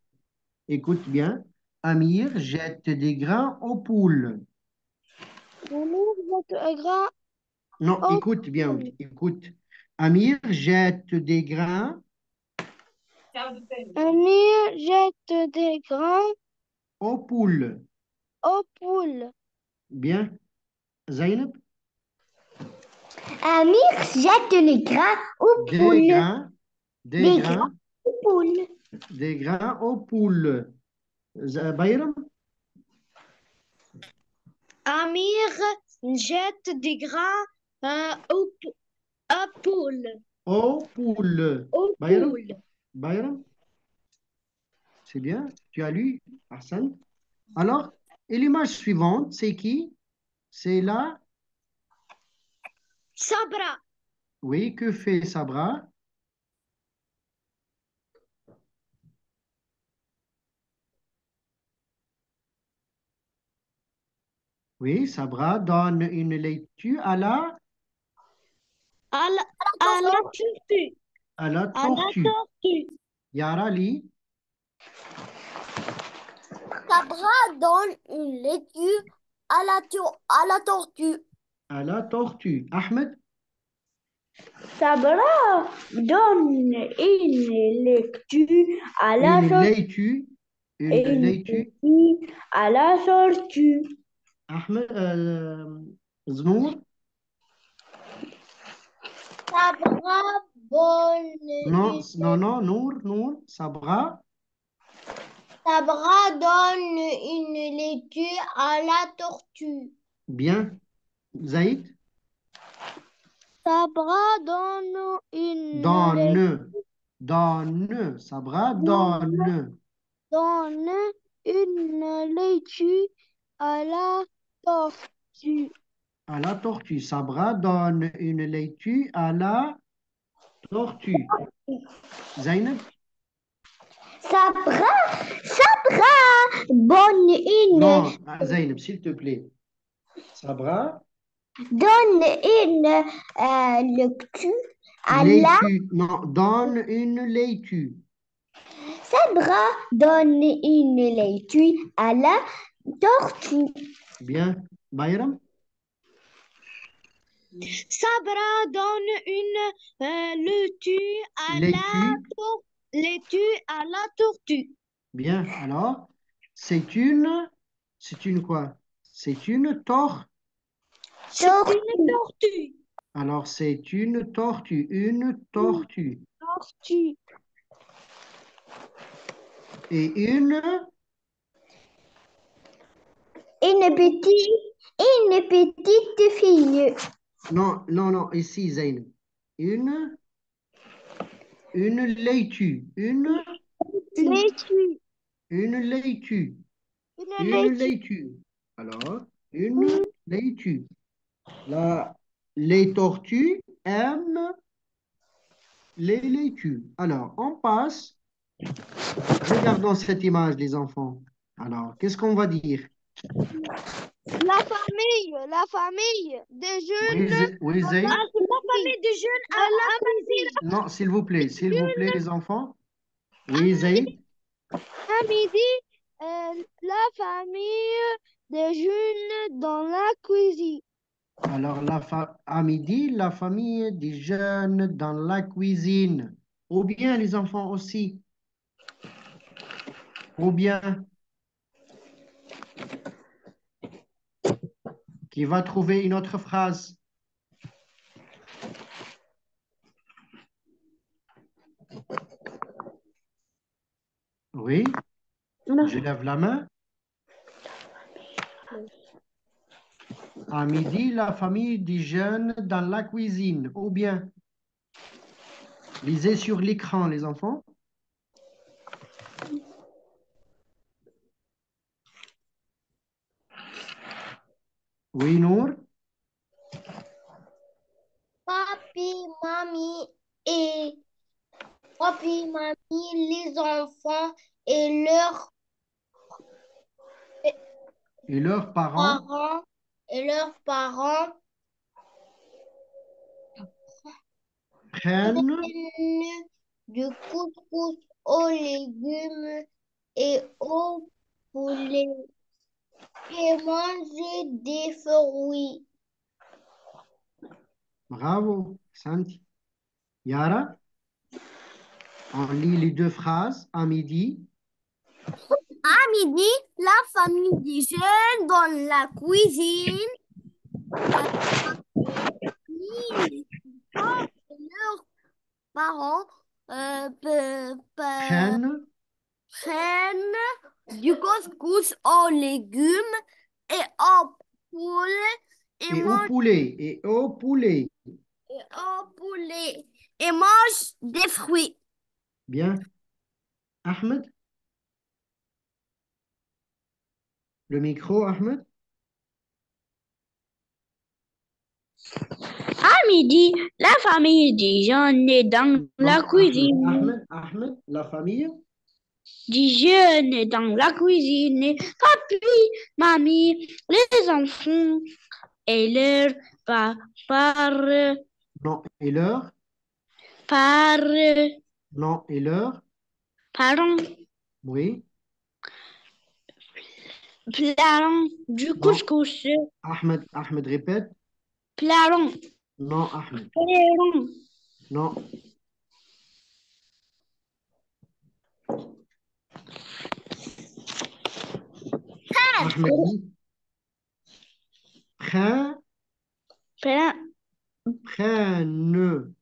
Écoute bien. Amir jette des grains aux poules. Amir jette des grains. Non, aux écoute bien, écoute. Amir jette des grains Amir jette des grains aux poules. aux poules. Bien. Zainab? Amir jette les grains aux Des poules. grains. Des Des grains. grains aux poules. Des grains aux poules. Bayram? Amir jette des grains aux poules. Aux poules. Aux Bayram? poules. Bayram? C'est bien. Tu as lu? Hassan. Alors, et l'image suivante, c'est qui? C'est là. Sabra. Oui, que fait Sabra? Oui, Sabra donne une laitue à la tortue. À la À la tortue. tortue. Yara lit. Sabra donne une laitue à la tortue. À la tortue. Ahmed? Sabra donne une laitue à la Une tortue. laitue. Une laitue. À la tortue. Ahmed, Znour? Sabra donne Non, Nour. Sabra. Sabra donne une laitue à la tortue. Bien. Zaïd? Sabra donne une Donne. Sabra donne. donne une laitue à la tortue. À la tortue. Sabra donne une laitue à la tortue. Zainab? Sabra donne une Non, Zainab, s'il te plaît. Sabra? donne une laitue à la Laitue. Non, donne une laitue. Sabra donne une laitue à la tortue. Bien. Bayram? Sabra donne une laitue à Laitue. la tortue. Bien. Alors, c'est une quoi? C'est une tortue. C'est une tortue. Alors, c'est une tortue. Une tortue. Tortue. Et Une petite fille. non, non, non, ici, Zayn. Une laitue. Laitue. Une laitue. Une Une laitue. laitue. Alors, une laitue. Les tortues aiment les laitues. Alors, on passe. Regardons cette image, les enfants. Alors, qu'est-ce qu'on va dire? La famille des Oui, jeunes. oui, Zayn? La famille des jeunes à la cuisine. Non, s'il vous plaît, les enfants. Oui, Zayn? À midi, la famille des jeunes dans la cuisine. Alors, à midi, la famille des jeunes dans la cuisine. Ou bien les enfants aussi. Ou bien, qui va trouver une autre phrase. Oui, je lève la main. À midi, la famille des jeunes dans la cuisine. Ou bien, lisez sur l'écran, les enfants. Oui, Nour? Papi, mamie et papi, mamie, les enfants et leurs Et leurs parents parents et leurs parents prennent prennent du couscous aux légumes et au poulet et mangent des fruits. Bravo, Santi. Yara, on lit les deux phrases à midi. À midi, la famille des jeunes dans la cuisine. Les enfants et leurs parents Prennent prennent du couscous aux légumes et au poulet et et au mangent poulet. Et au poulet. et mangent des fruits. Bien. Ahmed, le micro, Ahmed. À midi, la famille des jeunes est dans la Non, cuisine. Ahmed, la famille. Des jeunes dans la cuisine. Papi, mamie, les enfants et leurs par, Non, et l'heure. par, Non, et l'heure. parents, Oui. parents du Non, couscous. Ahmed répète. Parents, Non, Ahmed. parents. Non. Ahmed dit. Prennent, Prennent.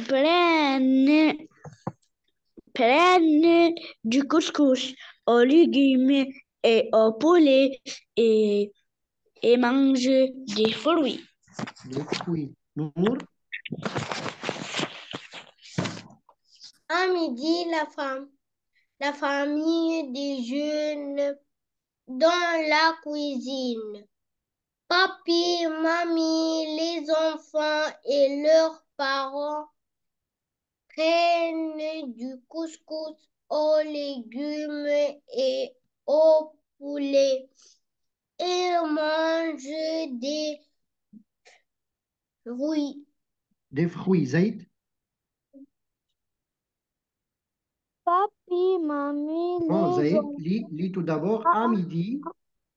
prennent, prennent du couscous aux légumes et au poulet et mangent des fruits. Des fruits. Nour. À midi, la famille des jeunes dans la cuisine. Papi, mamie, les enfants et leurs parents prennent du couscous aux légumes et au poulet et mangent des fruits. Des fruits. Zaïd. Papi, mamie, Non, les Zaïd, enfants. lis tout d'abord à midi.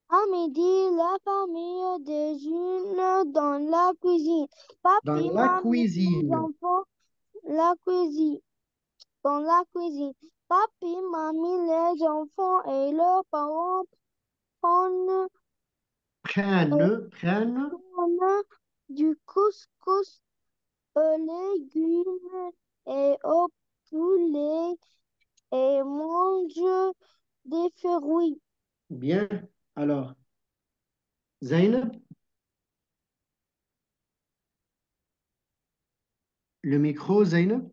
À midi, la famille déjeune dans la cuisine. Dans Papi, la mamie, les cuisine. enfants, la cuisine. Dans la cuisine. Papi, mamie, les enfants et leurs parents prennent, Prennent. prennent du couscous aux légumes et au poulet et mangent des fruits. Bien. Alors, Zainab, le micro, Zainab.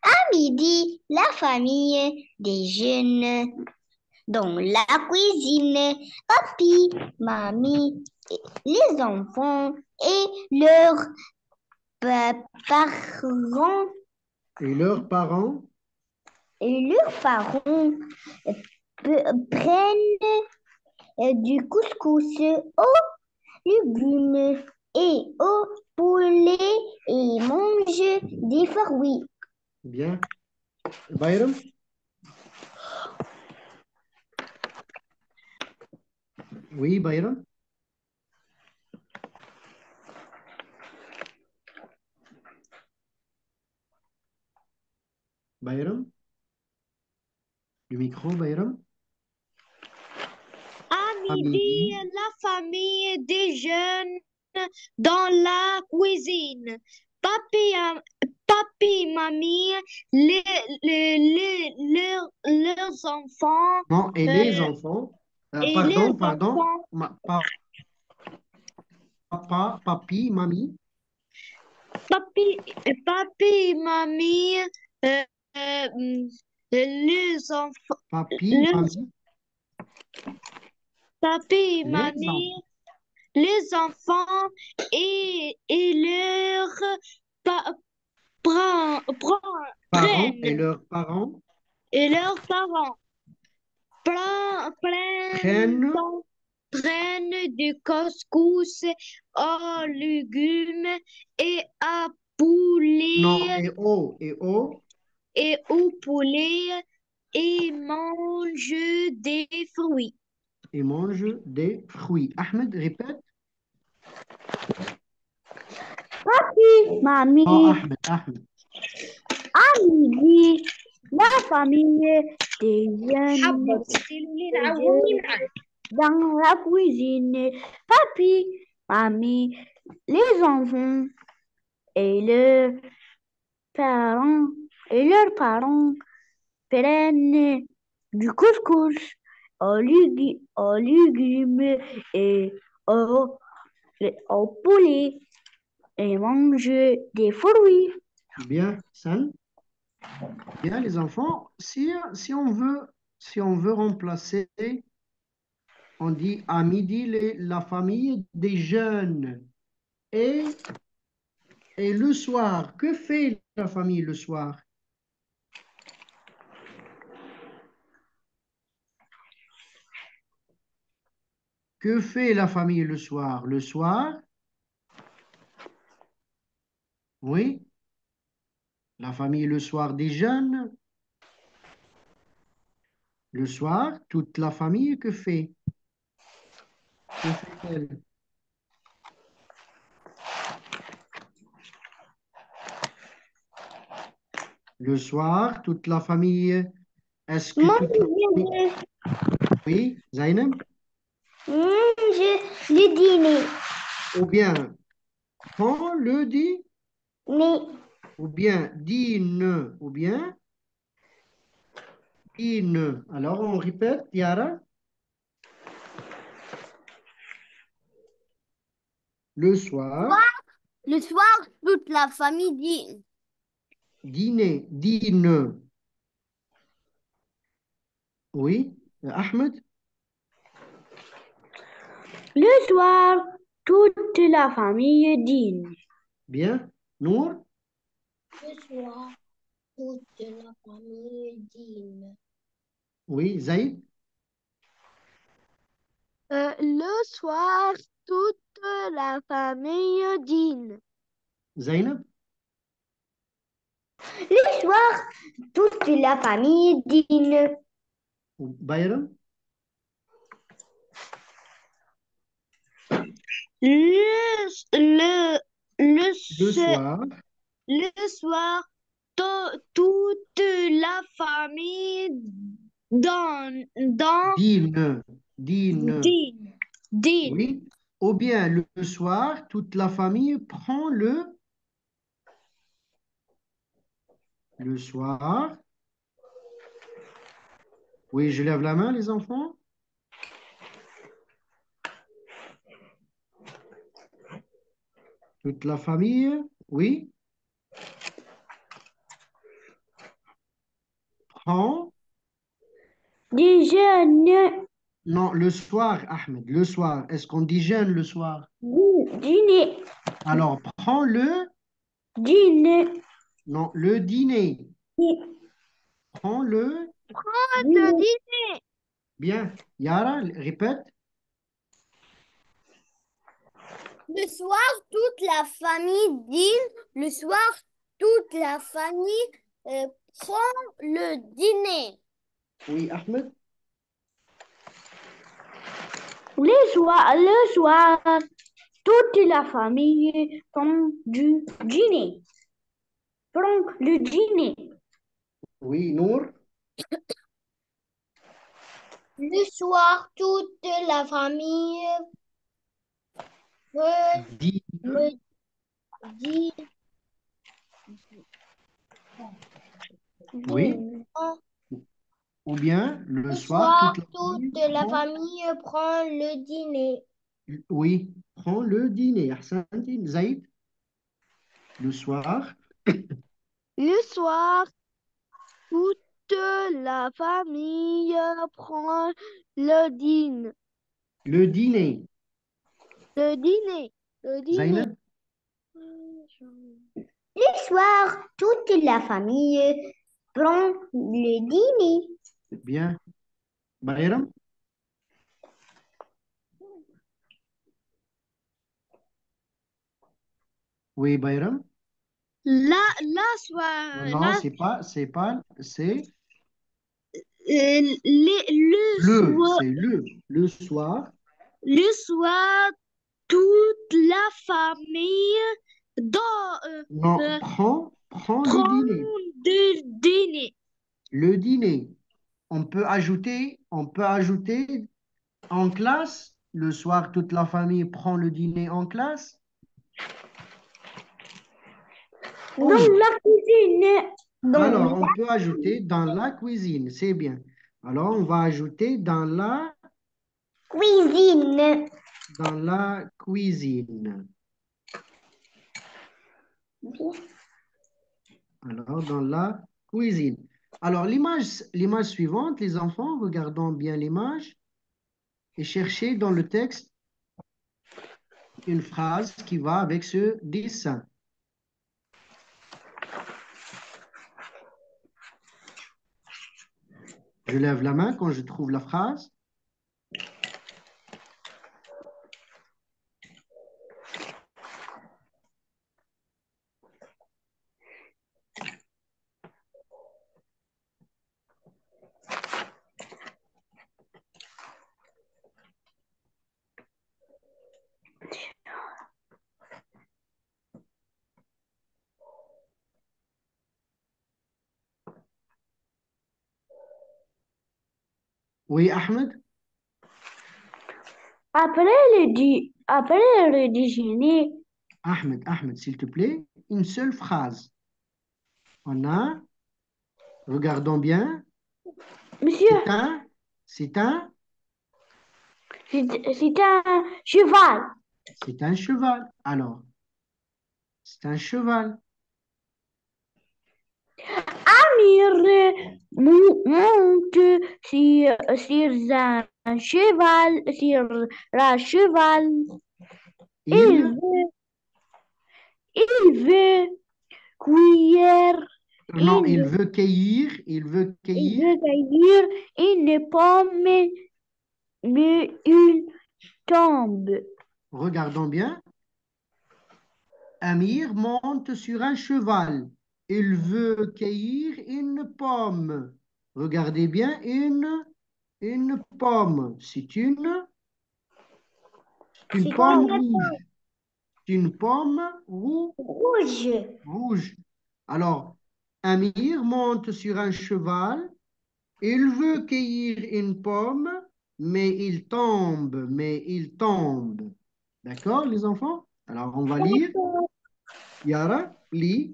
À midi, la famille déjeune dans la cuisine. Papi, mamie, les enfants et leurs parents Et leurs parents prennent du couscous aux légumes et au poulet et mangent des fruits. Bien. Bayram. Oui, Bayram. Bayram. Le micro, Bayram. À À midi, midi. la famille déjeune dans la cuisine. Papi, mamie, leurs enfants Non, et euh, les enfants. et les Pardon. enfants, Papa, papi, mamie. papi, mamie, euh, les enfants, Papi, les, mamie. papi, Les mamie, enfants. les enfants et leurs pa- Parents et prennent leurs parents et leurs parents prennent. prennent du couscous aux légumes et à poulet Non, et et au poulet et mangent des fruits. et mangent des fruits. Ahmed, répète. Papi, Oh, mamie, Ahmed. à midi, la famille déjeune dans la cuisine. Papi, mamie, les enfants et parents leurs parents prennent du couscous aux légumes et au poulet et mangent des fruits. Bien, San. Bien, les enfants. Si on veut remplacer, on dit à midi, la famille déjeune. Et, et le soir, que fait la famille le soir? Que fait la famille le soir? Le soir, oui, la famille le soir déjeune. Le soir, toute la famille, que fait? Que fait-elle? Le soir, toute la famille, est-ce que toute la famille... Mange Oui, Zainab? le dîner. Ou bien, prend le dit, Mais ou bien dîne, ou bien dîne. Alors, on répète, Yara. Le soir, Le soir, toute la famille dit dîner, dîne. Oui, Ahmed? Le soir, toute la famille dîne. Bien. Nour? le soir, toute la famille dîne. Oui, Zaïd? Le soir, toute la famille dîne. Zainab? Le soir, toute la famille dîne. Bayram? Le, le, le, Le se- soir. le soir, toute la famille dans Dîne. Dîne. dîne. Dîne. Oui. Ou bien le soir, toute la famille prend le soir. Oui, je lève la main, les enfants. Toute la famille, oui, prend. Déjeuner. Non, le soir, Ahmed, le soir. Est-ce qu'on dit jeûne le soir? Dîner. Alors, prends le, Dîner. non, le dîner. Prends le, Le Dîner. dîner. bien. Yara, répète. Le soir, toute la famille dîne. Le soir, toute la famille prend le dîner. Oui, Ahmed. Le soir, toute la famille prend du dîner. Prend le dîner. Oui, Nour. Le soir, toute la famille peut Dîne. le dîner. Oui. Ou bien, le Le soir, toute soir, la toute famille la prend, famille prend le dîner. oui, prend le dîner. Ahsanti, Zaïd. Le soir, Le soir, toute la famille prend le dîner. le dîner. Le dîner. Le dîner. Zainab. Le soir, toute la famille prend le dîner. Bien. Bayram. Oui, Bayram. La soir, Non, c'est le soir. le soir, toute la famille Non, prends le prend dîner. le dîner. Le dîner. On peut ajouter en classe. Le soir, toute la famille prend le dîner en classe. Dans Où? la cuisine. Dans Alors, la on peut ajouter dans la cuisine. C'est bien. Alors, on va ajouter cuisine. dans la cuisine. Alors, dans la cuisine. Alors, l'image suivante, les enfants, regardons bien l'image et cherchez dans le texte une phrase qui va avec ce dessin. Je lève la main quand je trouve la phrase. Oui, Ahmed? Après le déjeuner, Ahmed, s'il te plaît, une seule phrase. On a, regardons bien, monsieur, c'est un, c'est un, c'est un cheval. c'est un cheval. Alors, c'est un cheval. Amir monte sur un cheval, sur un cheval. Il, Il veut cueillir, non, il, il veut il cueillir. veut cueillir une pomme, mais il tombe. Regardons bien. Amir monte sur un cheval. Il veut cueillir une pomme. Regardez bien, une Une pomme, c'est une C'est quoi? pomme rouge. C'est une pomme Rouge. rouge. Alors, Amir monte sur un cheval. Il veut cueillir une pomme, mais il tombe, mais il tombe. D'accord, les enfants? Alors, on va lire. Yara, lis.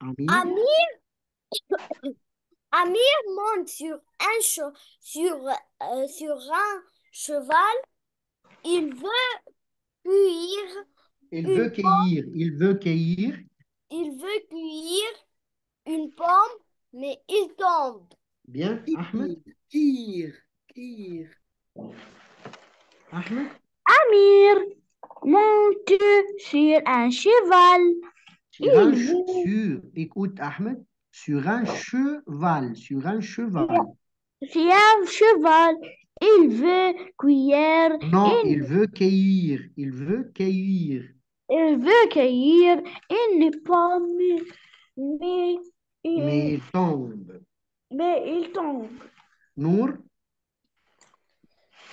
Amir, Amir, Amir monte sur un cheval. Il veut cueillir il une veut cueillir, il veut cueillir. Il veut cueillir une pomme, mais il tombe. Bien, Ahmed, Kir. Ahmed, Amir monte sur un cheval. Il veut, écoute Ahmed, sur un cheval, sur un cheval. sur un cheval. Il veut cueillir Non, une, il veut cueillir, il veut cueillir. il veut cueillir une pomme, mais Mais il, il tombe. mais il tombe. Nour,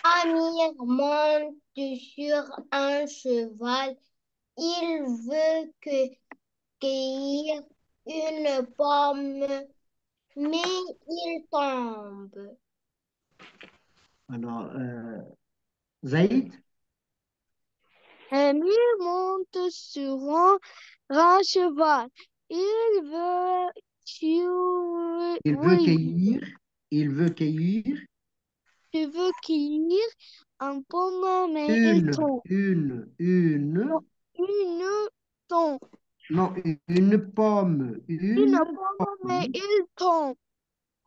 Amir monte sur un cheval. Il veut cueillir une pomme, mais il tombe. alors, Zaïd, Amir monte sur un cheval. Il veut il veut cueillir, il veut cueillir il veut cueillir un pomme, mais il tombe. une, Une tombe. non, une pomme, Une pomme, mais il tombe.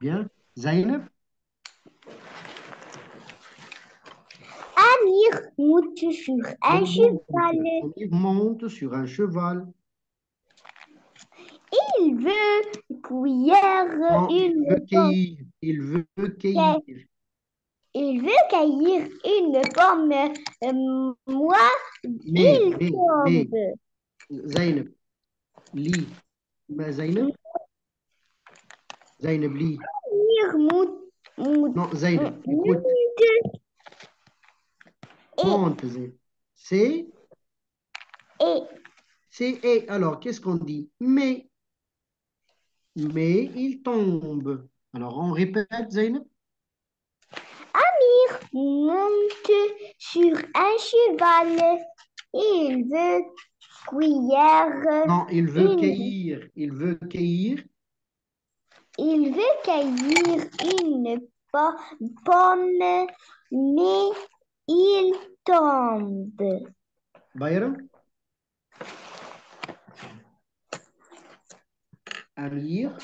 bien, Zainab, Amir monte sur un cheval. il monte sur un cheval. Il veut cueillir Non, il une veut pomme. cueillir, il veut cueillir. Il veut cueillir une pomme. Moi, il tombe. Zainab, lis. Mais Zainab, lis. Amir monte Non, Zainab, écoute, monte, Zainab. C'est, et, alors, qu'est-ce qu'on dit? Mais il tombe. Alors, on répète, Zainab. monte sur un cheval. Il veut cueillir. Non, il veut cueillir, il veut cueillir. Il veut cueillir une pomme, mais il tombe. Bayram. Amir.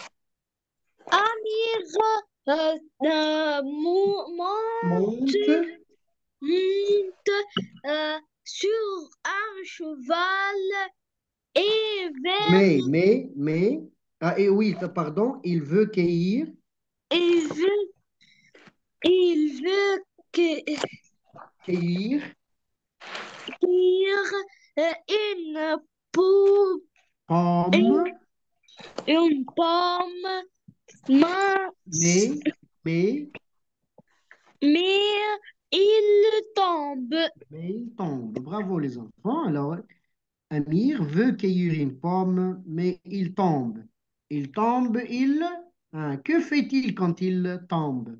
Amir monte sur un cheval et Mais, ah, et oui, pardon, il veut cueillir. il veut Cueillir une pomme, pomme, une pomme, mais il tombe. il tombe. Bravo les enfants. Alors, Amir veut cueillir une pomme, mais il tombe. Il tombe, hein, que fait-il quand il tombe?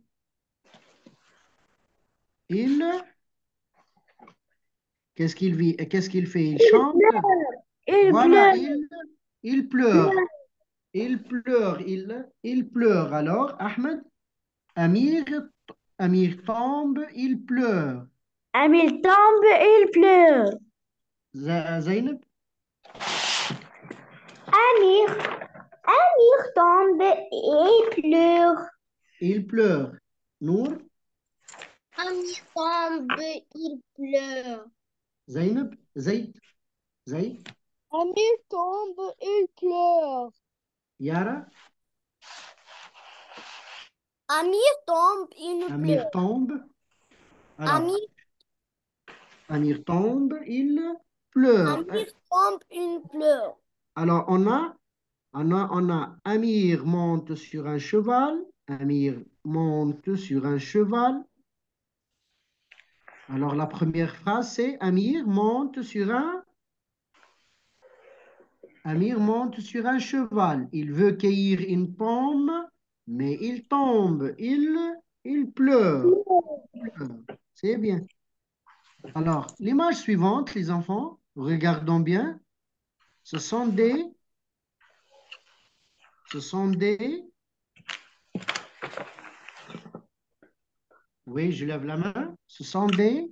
Qu'est-ce qu'il vit? Qu'est-ce qu'il fait? Il chante? Il Voilà, pleure. il pleure. Il pleure, il pleure. Alors, Ahmed, Amir, Amir tombe, il pleure. Amir tombe, il pleure. Zainab, Amir tombe et pleure. il pleure. Nour, Amir tombe, il pleure. Zainab, Zaid, Amir tombe, il pleure. Yara, Amir tombe, il Amir pleure. tombe. Alors, Amir, Amir tombe, il pleure. Amir tombe, il pleure. Alors, on a On a Amir monte sur un cheval. Amir monte sur un cheval. Alors, la première phrase, c'est Amir monte sur un cheval. Il veut cueillir une pomme, mais il tombe. Il pleure. C'est bien. Alors, l'image suivante, les enfants, regardons bien. Ce sont des, oui, je lève la main. Ce sont des,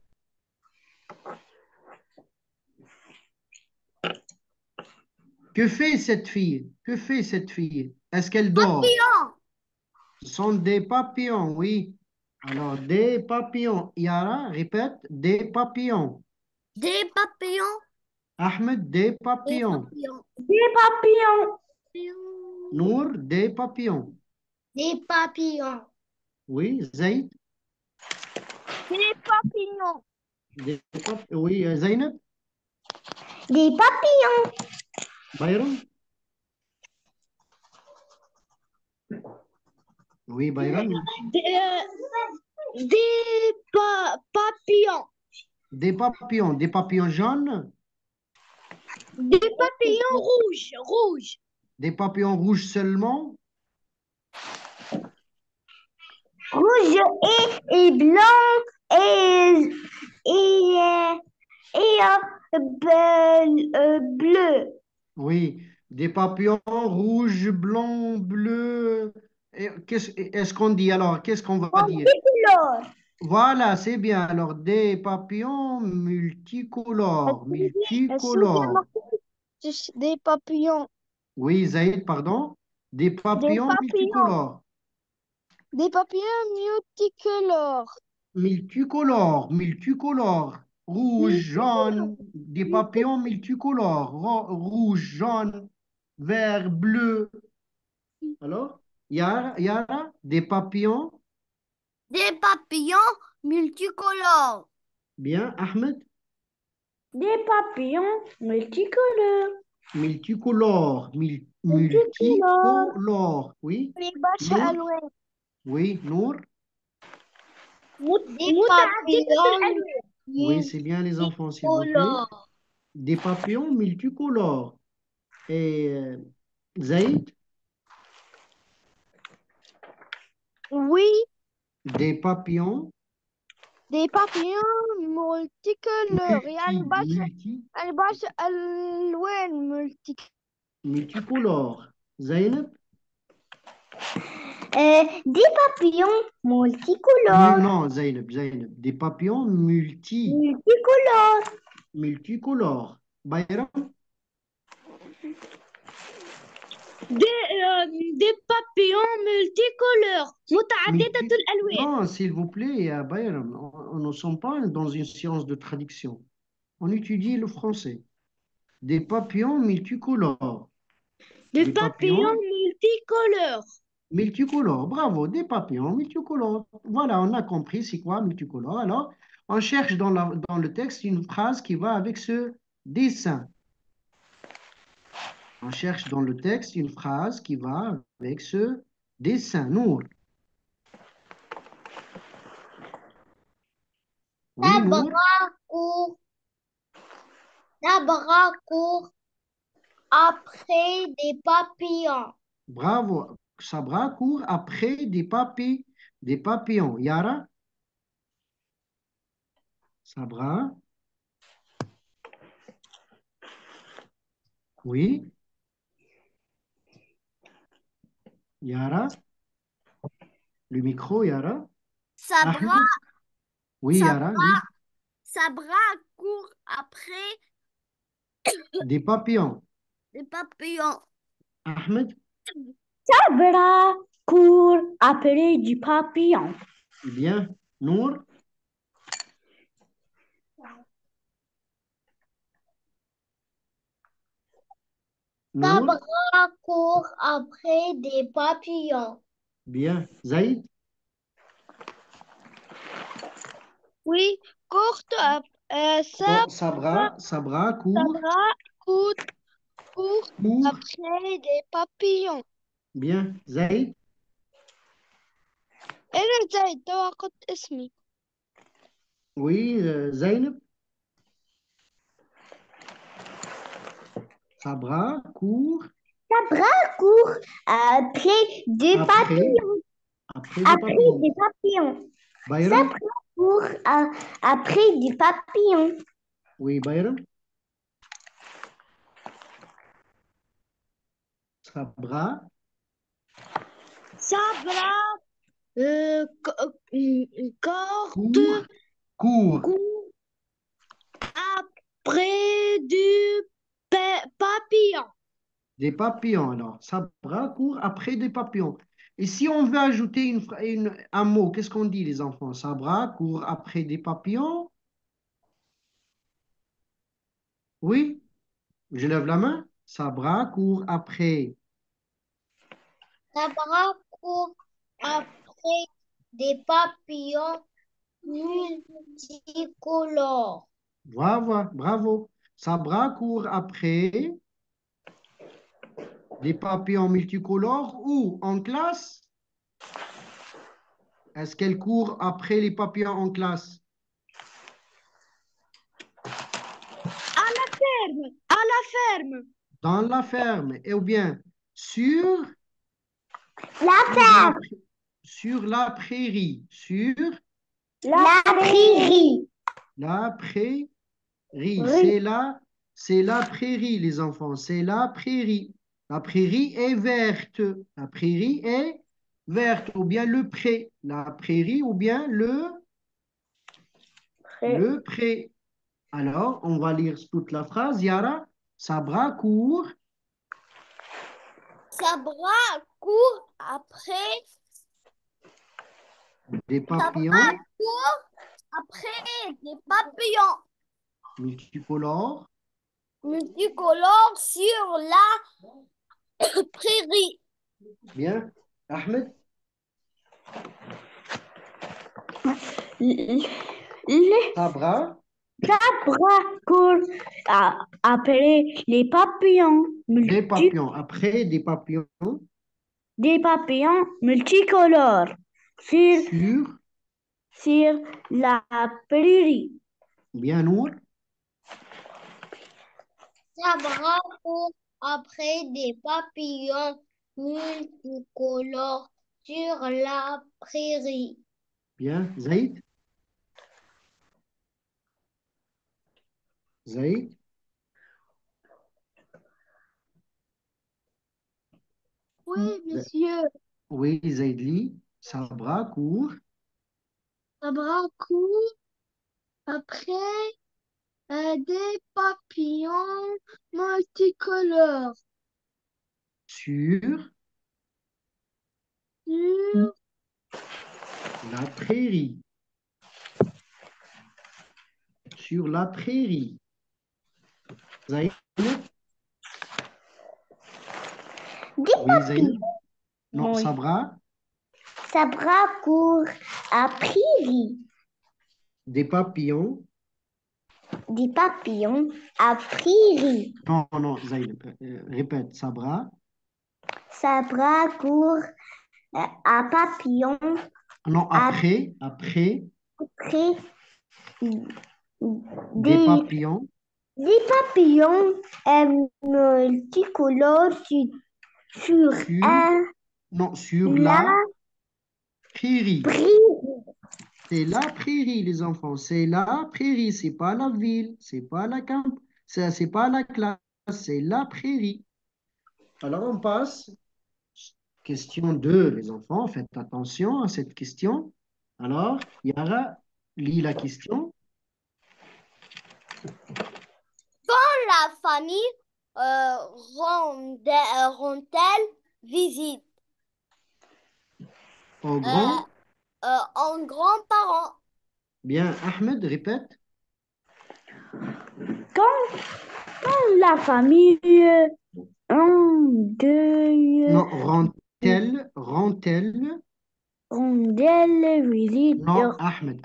que fait cette fille? Que fait cette fille? Est-ce qu'elle dort? Papillon. Ce sont des papillons, oui. Alors, des papillons. Yara, répète, des papillons. Des papillons. Ahmed, des Des papillons. papillons. Des papillons. Nour, des papillons. Des papillons. Oui, Zaid, Des papillons. oui, Zainab, Des papillons. Bayram. Oui, Bayram. Des papillons. Des papillons jaunes, Des papillons rouges. des papillons rouges seulement, Rouge et blanc et bleu. oui, des papillons rouges, blancs, bleus. Est-ce qu'on dit alors? Qu'est-ce qu'on va dire? Multicolores. Voilà, c'est bien. Alors, des papillons Est-ce que j'ai multicolores. marqué des papillons? Oui, Zaïd, pardon. Des Des papillons papillons. multicolores. Des papillons multicolores. Multicolores. Rouge, jaune, des papillons multicolores. Rouge, jaune, vert, bleu. Alors, Yara, des papillons. Des papillons multicolores. Bien, Ahmed. Des papillons multicolores. Multicolores. Oui. Les bâches Nour. à loin. Oui, Nour. Des papillons Oui, c'est bien les enfants, s'il vous plaît. multicolores. Des papillons multicolores. Et Zaïd, Oui, des papillons des papillons multicolores. Il y a une bâche à loin multicolores. Zainab? Des papillons multicolores. Non, Zainab. Des papillons Multicolores. multicolores. Bayram? Des papillons multicolores. متعددة الألوان. Non, s'il vous plaît, Bayram, on ne sommes pas dans une séance de traduction. On étudie le français. Des papillons multicolores. Des Des papillons multicolores. multicolores. Bravo, des papillons multicolores. Voilà, on a compris c'est quoi multicolore. Alors, on cherche dans le texte une phrase qui va avec ce dessin. On cherche dans le texte une phrase qui va avec ce dessin. Nour. Oui, Nour. Sabra court après des papillons. Bravo. Sabra court après des papillons. Yara? Sabra? Oui. Yara? Le micro, Yara? Sabra, Ahmed? Oui, Yara, oui. Sabra court après Des papillons. des papillons. Ahmed? Sabra court après du papillon. Bien. Nour? Nour? Sabra court après des papillons. Bien. Zaïd? Oui, courte. Sabra court. Sabra court court Cours. après des papillons. Bien. زيد. أنا زيد توا قلت اسمي. Oui, زينب. Sabra court Sabra court après des après, papillons. après des Après papillons. des papillons. Bayram. Sabra court après des papillons. Oui, Bayram. Sabra Sabra court, court court après du papillon. des papillons. Alors, Sabra court après des papillons. Et si on veut ajouter un mot, qu'est-ce qu'on dit, les enfants? Sabra court après des papillons? Oui, je lève la main. Sabra court après. Sabra court après des papillons multicolores. Bravo, bravo. Sabra court après des papillons multicolores ou en classe? Est-ce qu'elle court après les papillons en classe? À la ferme, à la ferme. Dans la ferme, ou bien sur La ferme. sur la prairie, sur La prairie. la prairie. Oui. C'est la prairie, les enfants, c'est la prairie. La prairie est verte. La prairie est verte, ou bien le pré. La prairie, ou bien le pré. Alors, on va lire toute la phrase. Yara, Sabra court Sabra court après. des Sabra papillons court après des papillons multicolores multicolores sur la prairie. Bien. Ahmed, Les Sabra Sabra court après les papillons. des papillons. Après des papillons Des papillons multicolores sur sur la prairie. bien Nour. Sabra court après des papillons multicolores sur la prairie. Bien. Zaid. Zaid. Oui, monsieur. Oui, Zaidli. Sabra court Sabra court après des papillons multicolores sur sur la prairie. Sur la prairie. Zaid. Des Oui, Zaid. Non, Oui. Sabra. Sabra court à prairie. Des papillons. Des papillons à prairie. Non, non, Zaid. Répète. Sabra. Sabra court à papillons Non, après près des papillons des papillons multicolores sur sur la la prairie. prairie. C'est la prairie, les enfants. C'est la prairie. C'est pas la ville. C'est pas la camp. C'est pas la classe. C'est la prairie. Alors, on passe. Question 2, les enfants. Faites attention à cette question. Alors, Yara, lis la question. La famille rend-elle visite Au grand. en grands-parents? Bien, Ahmed, répète. Quand la famille en deuil Non, rend-elle rondelle visite Non, Ahmed,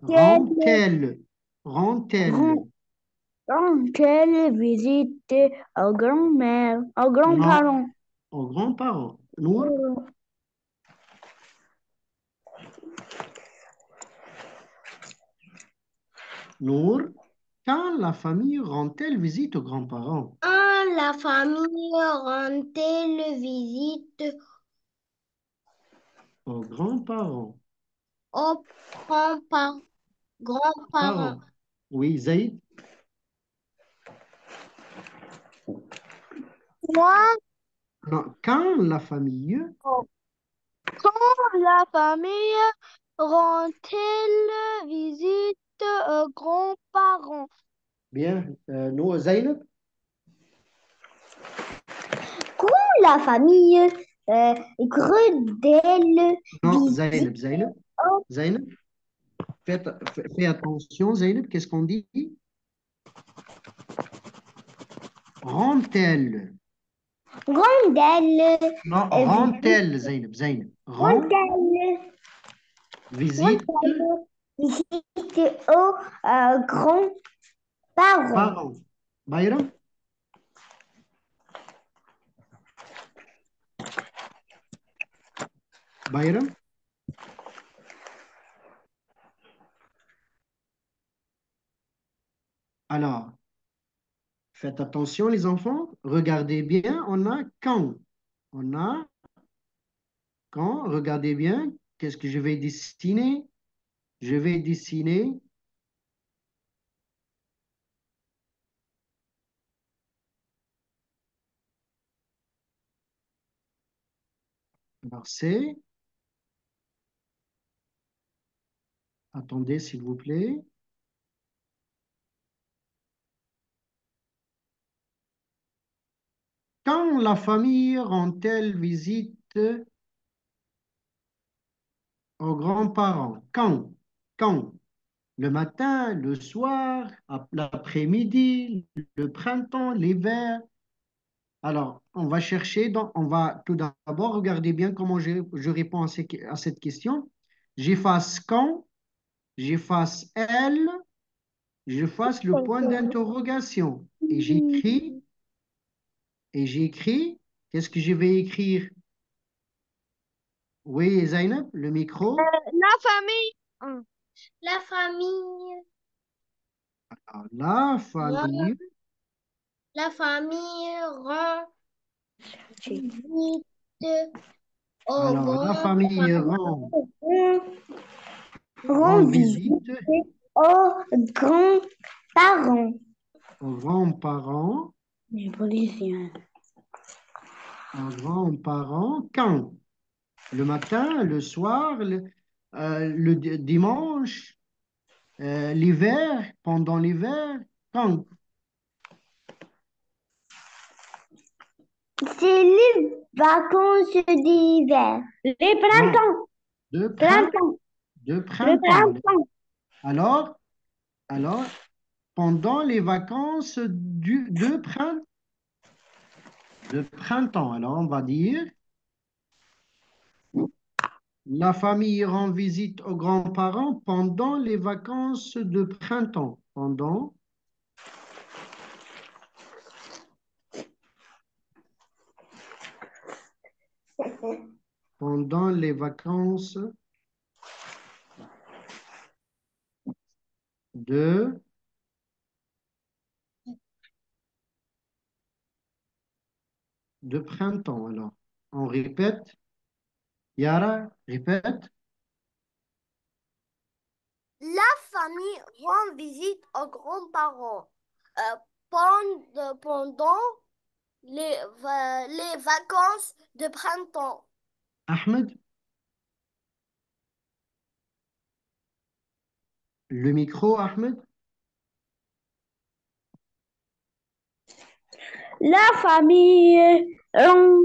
Rond- rend-elle Quand elle visite aux grand-mères, aux Non, grands-parents. aux grands-parents. Nour, Nour, quand la famille rend-elle visite aux grands-parents? Quand la famille rend-elle visite Aux grands-parents. aux grands-parents? Parents. Oui, Zaïd. Moi, Non, quand la famille, quand la famille rend-elle visite aux grands-parents? bien, Nour, Zaynab. Quand la famille Gredel Non, visite Zaynab. Fais attention, Zaynab, qu'est-ce qu'on dit? Rend-elle? Rondelle, Non, visite, rend-elle, Zaynab. Rend, Rondelle, visite, visite aux grands-parents. parents. Bayram? Bayram? Alors, faites attention, les enfants. Regardez bien, on a quand. On a quand. Regardez bien. Qu'est-ce que je vais dessiner? Je vais dessiner. Alors, c'est. Attendez, s'il vous plaît. Quand la famille rend-elle visite aux grands-parents? Quand? Quand? Le matin, le soir, l'après-midi, le printemps, l'hiver. Alors, on va chercher, on va tout d'abord regarder bien comment je réponds à cette question. J'efface quand, j'efface elle, je fasse le point d'interrogation. Et j'écris, qu'est-ce que je vais écrire? Oui, Zainab, le micro. La famille. La famille Alors, la rend, famille, la famille rend visite aux alors, la famille grands-parents. rend Rend visite visite aux grands-parents. aux grands-parents, Les policiers. quand? Le matin, le soir, dimanche, l'hiver, pendant l'hiver, quand? C'est les vacances d'hiver. Les Non, printemps. de Printemps. de Le printemps. printemps. Alors, pendant les vacances de printemps, alors on va dire, la famille rend visite aux grands-parents pendant les vacances de printemps. Pendant les vacances de, de printemps. Alors, on répète. Yara, répète. La famille rend visite aux grands-parents pendant les vacances de printemps. Ahmed, le micro, Ahmed. La famille rend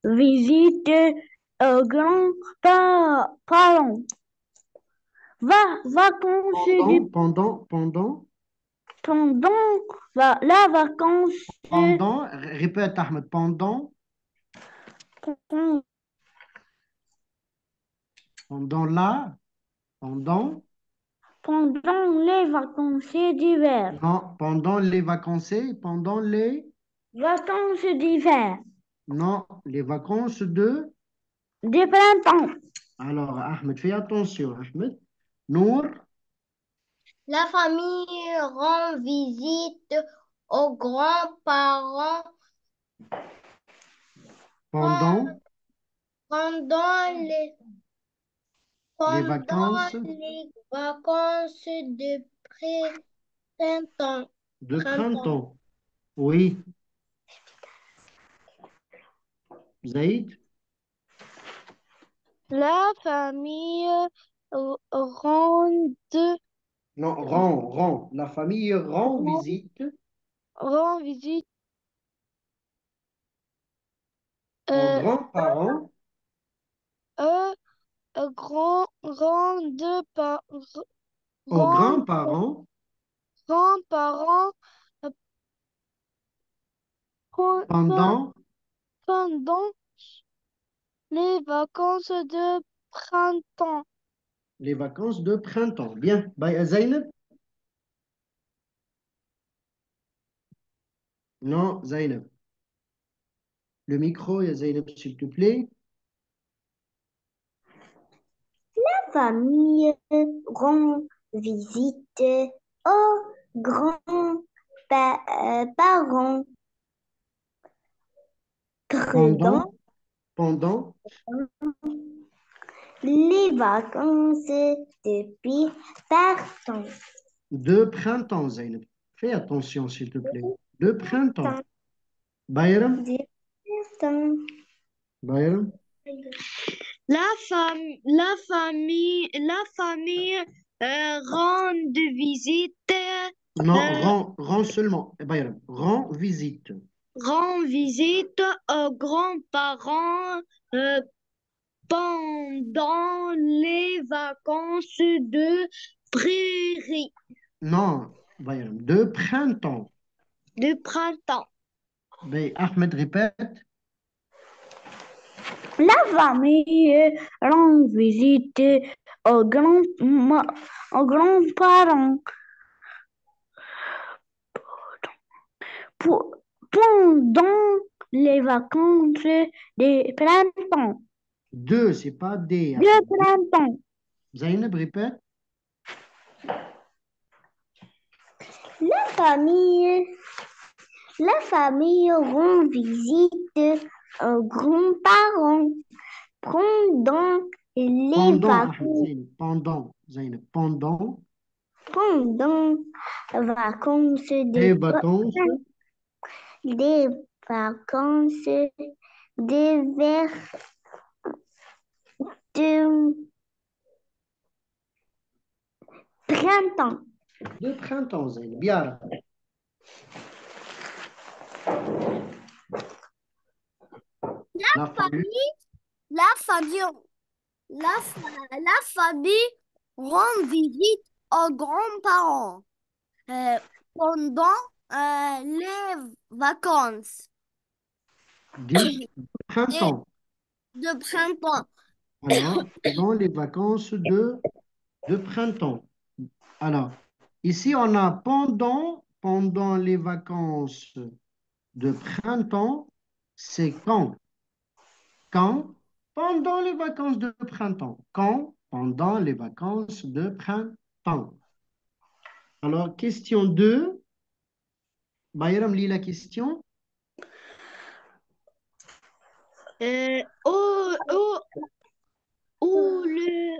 visite aux grands-parents. Vacances du pendant la vacance Répète, Ahmed, pendant pendant, Pendant les vacances d'hiver. Non, pendant les vacances, pendant les... Vacances d'hiver. Non, les vacances de... Du printemps. Alors, Ahmed, fais attention, Ahmed. Nour, La famille rend visite aux grands-parents pendant pendant les, les pendant vacances les vacances de printemps. de Printemps. printemps. Oui, Zaïd. La famille rend Non, rend. La famille rend visite visite aux euh, grands-parents euh, grande aux grands-parents grands-parents euh, pendant pendant les vacances de printemps. les vacances de printemps. Bien. Zainab? Non, Zainab. Le micro, ya Zainab, s'il te plaît. La famille rend visite aux grands-parents pendant Pendant les vacances depuis printemps. de printemps, Zainab. Fais attention, s'il te plaît. De printemps. Bayram? Du printemps. Bayram? La famille rend visite, Non, rend seulement. Bayram, rend visite. aux grands-parents euh, pendant les vacances de prairie, Non, Bayram, de printemps. de printemps. Ahmed répète. La famille rend visite aux aux grands-parents pour- pendant les vacances de printemps. Deux, c'est pas des. De Ahmed. printemps. Zainab répète. La famille, la famille rend visite aux grands-parents pendant les Pendant, Ahmed, vacances. Zainab, pendant, Zainab, pendant Pendant vacances les vacances des vacances d'hiver de printemps. de printemps, Zainab. Yara. La famille. La famille, la famille rend visite aux grands-parents pendant les vacances Du de, printemps. de printemps. Alors, pendant les vacances de printemps. Alors, ici, on a pendant les vacances de printemps, c'est quand? Quand? Pendant les vacances de printemps. Quand? Pendant les vacances de printemps. Alors, question 2. Bayram lit la question. Où le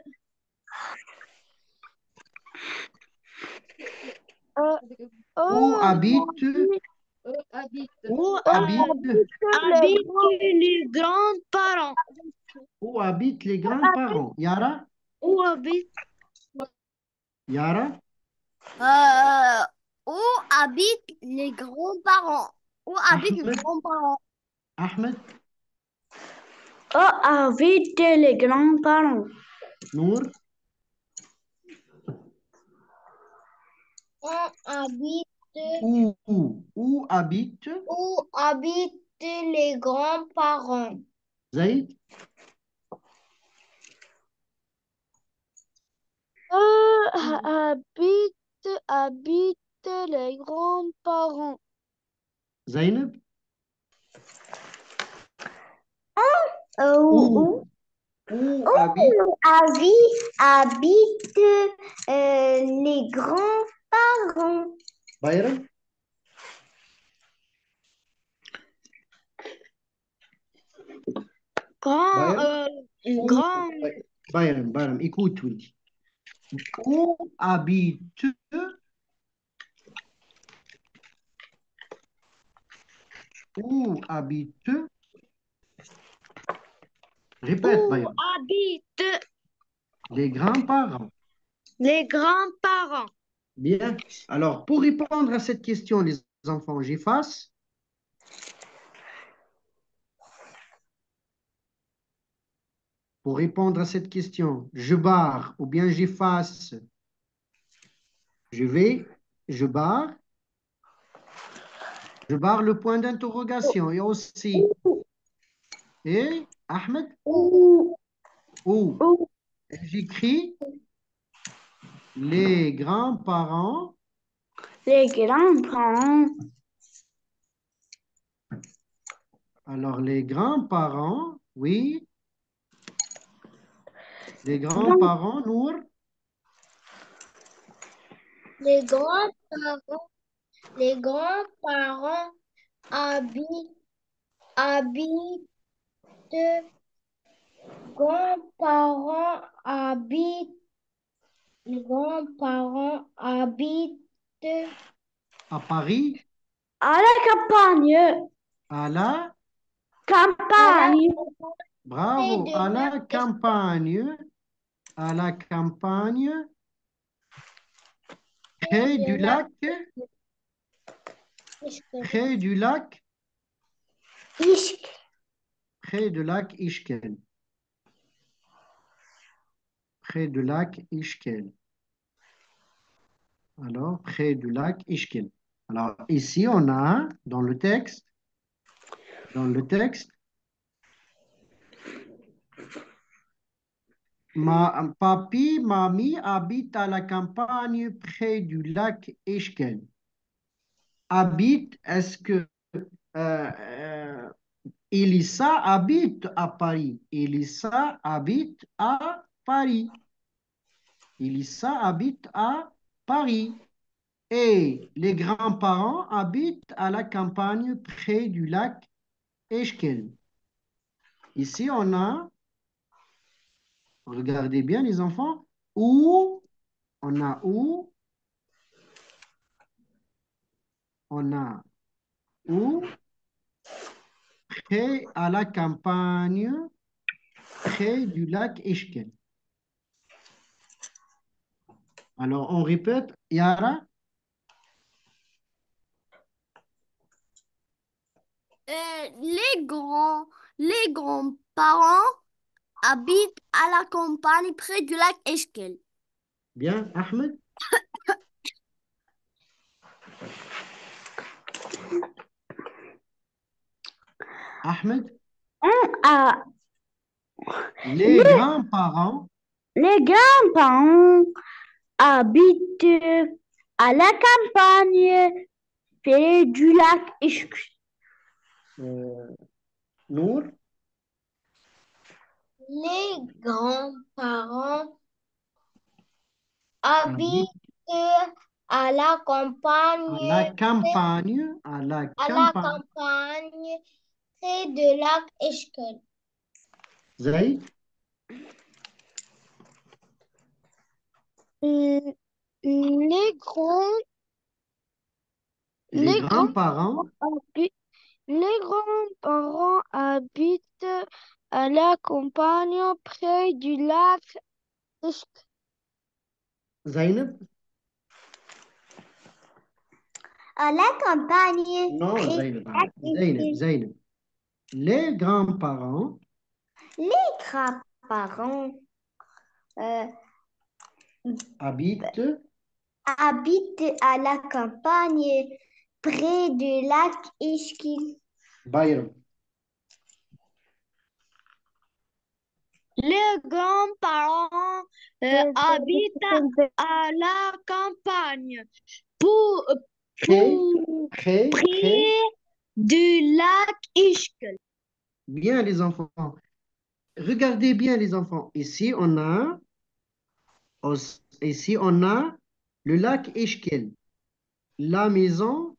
euh, Où euh, habite, où habite, habitent les grands-parents? où habitent les grands-parents? Yara? Où habitent Yara? Euh, où habitent les grands-parents? Où habitent les Ahmed? grands-parents? Ahmed? Oh, invite les grands-parents. Nour? On habite Où habite? où habitent les grands-parents. Zaïd? habitent les grands-parents? Zainab? Où Où habite habitent les grands-parents? Bayram? Bayram? Où, Bayram, écoute, Wendy. Où habite, où habite, répète, Bayram, Habitent les grands-parents. les grands-parents? Bien. Alors, pour répondre à cette question, les enfants, j'efface. Pour répondre à cette question, je barre ou bien j'efface. Je vais, je barre le point d'interrogation. Et aussi, et Ahmed, Où où j'écris les grands-parents. les grands-parents? Alors, les grands-parents, oui. Les Donc, grands-parents, Nour. Les grands-parents, les grands-parents habitent, habitent, grands-parents habitent, les grands-parents habitent À Paris, à la campagne. à la, à la Campagne. bravo, de à la la campagne, près du lac, près du lac, Ishk. près du lac Ishkel. Près du lac Ishkel. Alors, près du lac Ishkel. Alors, ici, on a dans le texte, papi, mamie habite à la campagne près du lac Ishkel. Habite, est-ce que euh, Elissa habite à Paris? Elissa habite à Paris. Elissa habite à Paris. Et les grands-parents habitent à la campagne près du lac Eshkel. Ici, on a, regardez bien les enfants, où, on a où, on a où, près à la campagne près du lac Eshkel. Alors, on répète, Yara, Les grands-parents habitent à la campagne près du lac Eshkel. bien, Ahmed, Ahmed, Ah, les grands-parents les grands-parents habitent à la campagne près du lac Ishk. Nour, Les grands-parents habitent habitent à la à campagne, la campagne, près de lac Eshkel. Zaïd, Les grands, les les grands grands-parents habitent, les grands-parents habitent à la campagne près du lac Ishk. Zainab, À la campagne, non, près du Zainab, lac Eshkel. Zainab. Les grands-parents Les grands-parents euh, habitent habitent à la campagne près du lac Eshkel. Bayram. Les grands-parents habitent à la campagne pour, Près, pour près, près. près du lac Ishkel. Bien, les enfants. Regardez bien, les enfants. Ici, on a le lac Eshkel. La maison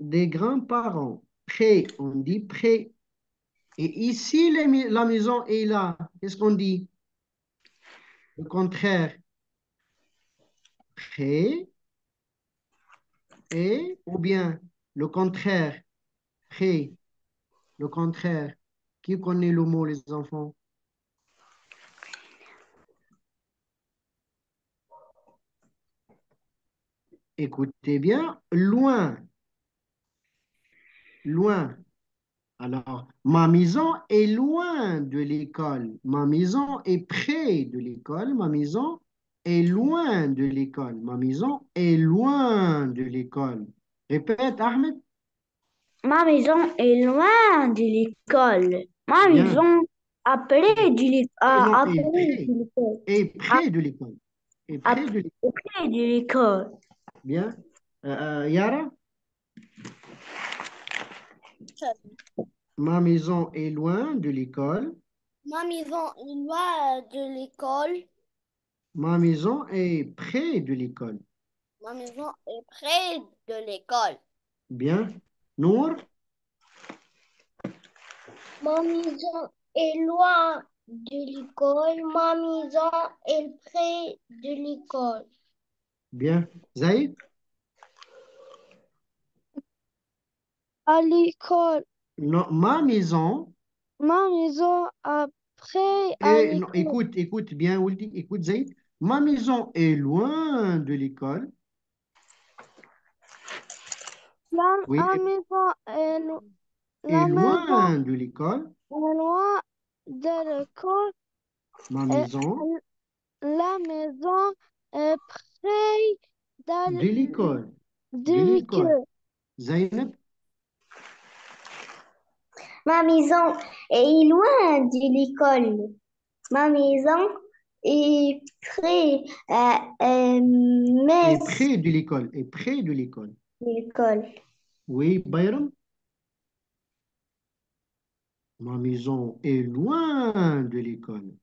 des grands-parents. Près, on dit près. Et ici, la maison est là. Qu'est-ce qu'on dit? Le contraire. Près et, ou bien le contraire. Près, le contraire. Qui connaît le mot, les enfants? Écoutez bien. Loin, loin. Alors, ma maison est loin de l'école. Ma maison est près de l'école. Ma maison est loin de l'école. Ma maison est loin de l'école. Répète, Ahmed. Ma maison est loin de l'école. Ma Bien. maison après Et non, après de l'école. est près de l'école. Est près de l'école. Après de l'école. Bien. Yara, ma maison est loin de l'école. Ma maison est loin de l'école. Ma maison est près de l'école. Ma maison est près de l'école. Bien. Nour, Ma maison est loin de l'école. Ma maison est près de l'école. bien. Zaïd, À l'école. non, ma maison Ma maison après à est, non, l'école. écoute bien, Ouldi, écoute Zaïd. Ma maison est loin de l'école. Oui, La maison est la maison loin de l'école. est loin de l'école. Ma Et maison la maison est près de l'école. De de l'école. l'école. Zainab, Ma maison est loin de l'école. Ma maison est près, mais est près de l'école. Est près de l'école. l'école. Oui, Bayram. Ma maison est loin de l'école.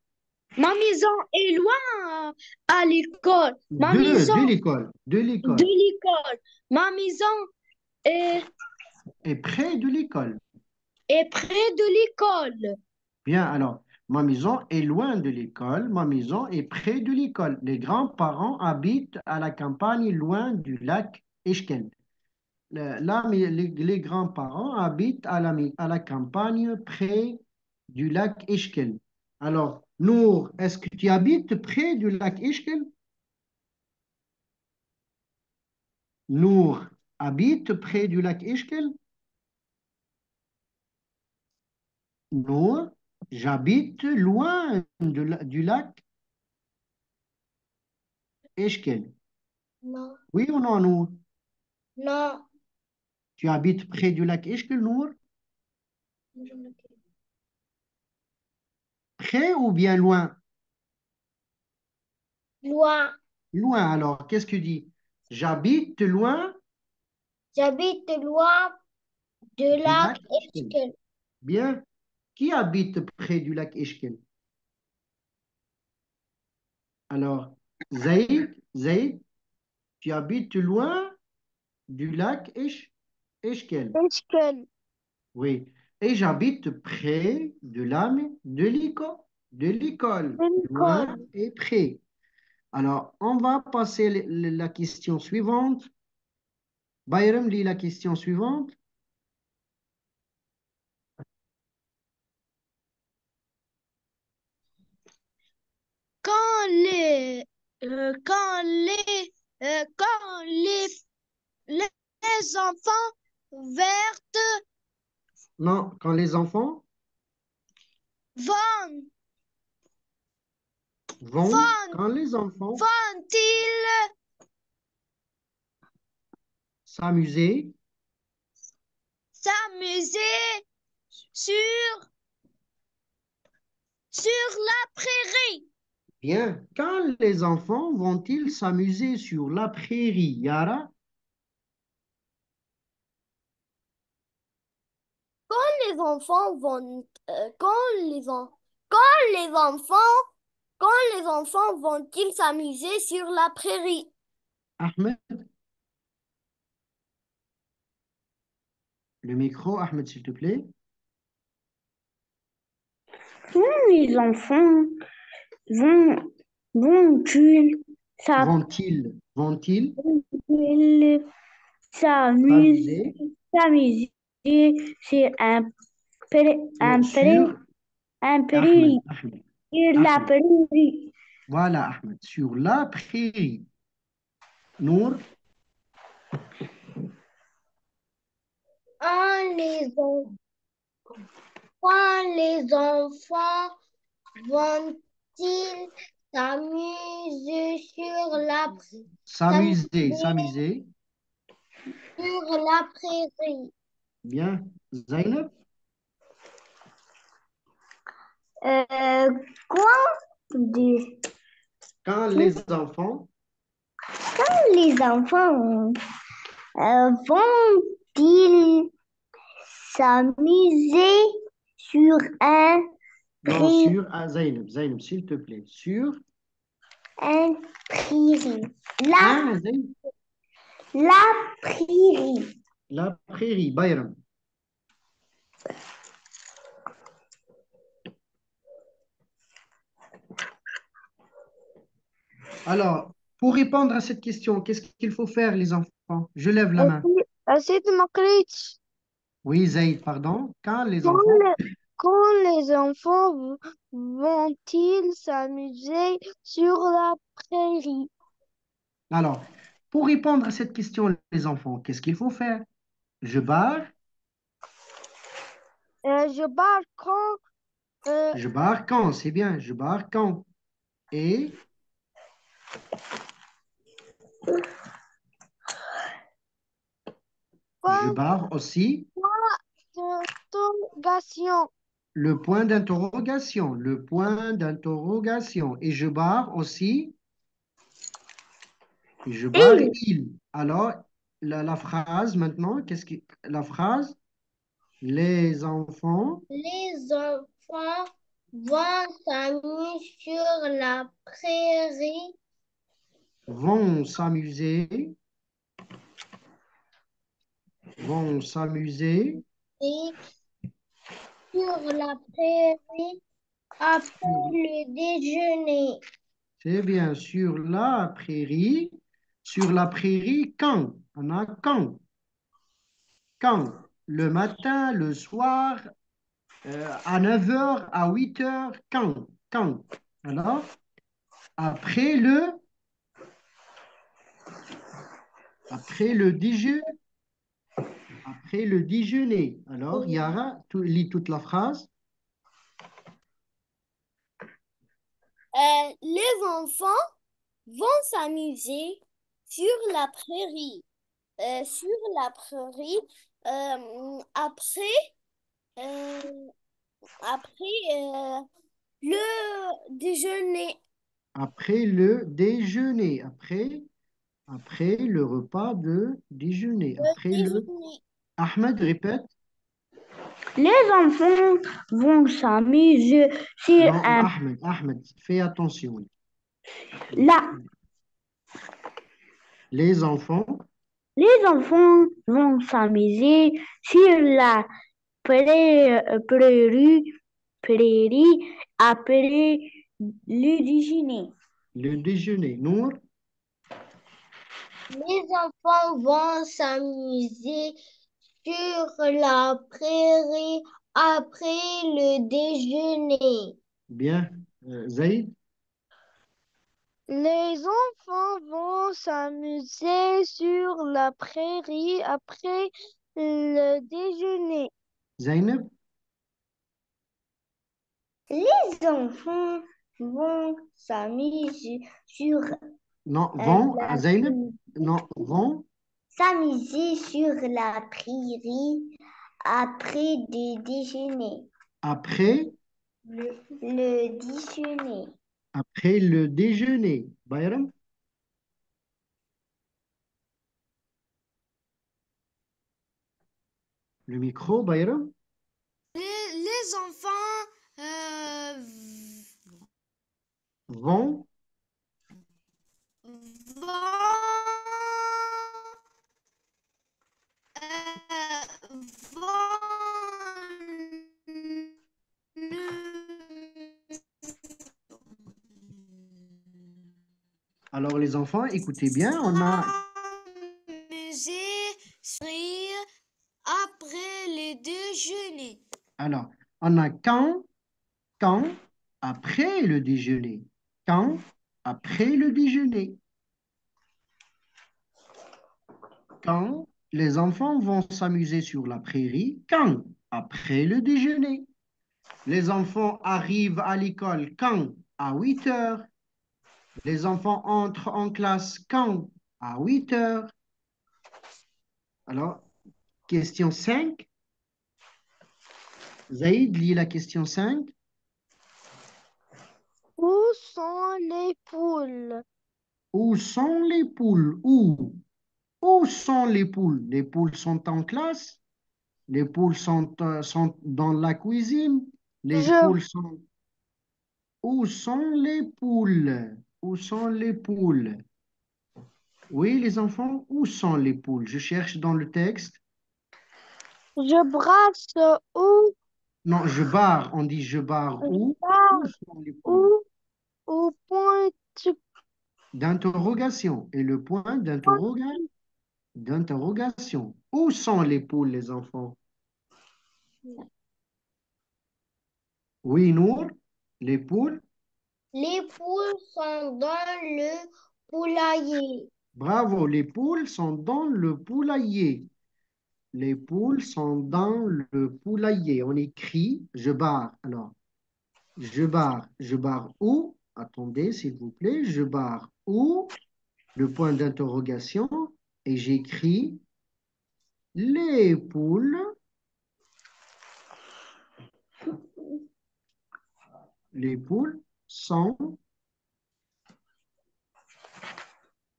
Ma maison est loin à l'école. Ma maison De l'école. De de l'école. l'école. Ma maison est, Est près de l'école. est près de l'école. Bien, alors, ma maison est loin de l'école. Ma maison est près de l'école. Les grands-parents habitent à la campagne loin du lac Eshkel. Les grands-parents habitent à la campagne près du lac Eshkel. Alors, Nour, est-ce que tu habites près du lac Eshkel? Nour habite près du lac Eshkel? Nour, j'habite loin du lac Eshkel. Non, Oui ou non, Nour? non. Tu habites près du lac Eshkel, Nour? Près ou bien loin? Loin. Loin, alors, qu'est-ce que tu dis? J'habite loin J'habite loin de du lac lac Eshkel. Eshkel. Bien. Qui habite près du lac Eshkel? Alors, Zaïd, tu habites loin du lac Eshkel. Eshkel. Oui. Et j'habite près de l'école. De l'école. De Loin l'école. et près. Alors, on va passer la question suivante. Bayram lit la question suivante. Quand les, quand les, quand les enfants vertes Non, quand les enfants vont, vont, vont, quand les enfants vont-ils s'amuser s'amuser sur sur la prairie. Bien. Quand les enfants vont-ils s'amuser sur la prairie, Yara? Les enfants vont quand les enfants quand les enfants vont-ils s'amuser sur la prairie? Ahmed, le micro, Ahmed, s'il te plaît. Les enfants vont, vont-ils Vont-ils s'amuser, s'amuser s'amuser sur non, sur un Ahmed, prairie, Ahmed, sur la Ahmed. prairie. Voilà, Ahmed, sur la prairie. Nour, Quand les enfants vont-ils s'amuser s'amuser, s'amuser s'amuser. sur la prairie? Bien. Zainab, Quoi des- quand les enfants les enfants vont-ils s'amuser sur un non, prairie, sur Zainab, Zainab, s'il te plaît, sur un prairie, la, Zainab, la prairie. la prairie, Bayram. Alors, pour répondre à cette question, qu'est-ce qu'il faut faire, les enfants? Je lève la main. أسيت ما قريتش. Oui, Zaid, pardon. Quand les Quand enfants, quand les enfants vont-ils s'amuser sur la prairie? alors, pour répondre à cette question, les enfants, qu'est-ce qu'il faut faire? Je barre, Je parle quand, euh, je barre quand, c'est bien, je barre quand. Et je quand barre aussi d'interrogation. le point d'interrogation. Et je barre aussi, et je barre Il, il. Alors, la phrase maintenant, la phrase, les enfants Les enfants vont s'amuser sur la prairie vont s'amuser, vont s'amuser et sur la prairie après sur, le déjeuner. c'est bien, sur la prairie quand? On a quand? Quand? Le matin, le soir, à 9 heures, à 8 heures, quand? Quand? Alors, après le, après le déjeuner, après le déjeuner. Alors, Yara, lis toute la phrase. Les enfants vont s'amuser sur la prairie. Sur la prairie, après, euh, après le déjeuner. Après le déjeuner, après le repas de déjeuner, Le après le... déjeuner. Ahmed répète. les enfants vont s'amuser sur Non, un Ahmed, fais attention. la, Les enfants, les enfants vont s'amuser sur la prairie, prairie après le déjeuner. le déjeuner. Nour, Les enfants vont s'amuser sur la prairie après le déjeuner. bien. Zaïd, Les enfants vont s'amuser sur la prairie après le déjeuner. Zainab, Les enfants vont s'amuser sur non, vont, la Zainab, non, vont, s'amuser sur la prairie après le déjeuner. après, Le déjeuner. Après le déjeuner. Bayram? Le micro, Bayram? Les enfants Vont? Alors les enfants, écoutez bien, on a S'amuser, rire après le déjeuner. alors on a quand après le déjeuner. Quand après le déjeuner. Quand les enfants vont s'amuser sur la prairie. Quand après le déjeuner. Les enfants arrivent à l'école quand à 8 heures. Les enfants entrent en classe quand à 8 heures. Alors, question 5. Zaïd, lis la question 5. Où sont les poules? Où sont les poules? Où? Où sont les poules? Les poules sont en classe. Les poules sont dans la cuisine. Les Je, poules sont... Où sont les poules? Où sont les poules? Oui, les enfants, où sont les poules? Je cherche dans le texte. je brasse où? Non, je barre. On dit je barre Je où? Où barre sont les poules? où? Au point D'interrogation. Et le point d'interrogation. Où sont les poules, les enfants? Oui, Nour, les poules. Les poules sont dans le poulailler. Bravo, les poules sont dans le poulailler. Les poules sont dans le poulailler. On écrit, je barre. Alors, je barre où? Attendez, s'il vous plaît. Je barre où? Le point d'interrogation. Et j'écris les poules. Les poules sont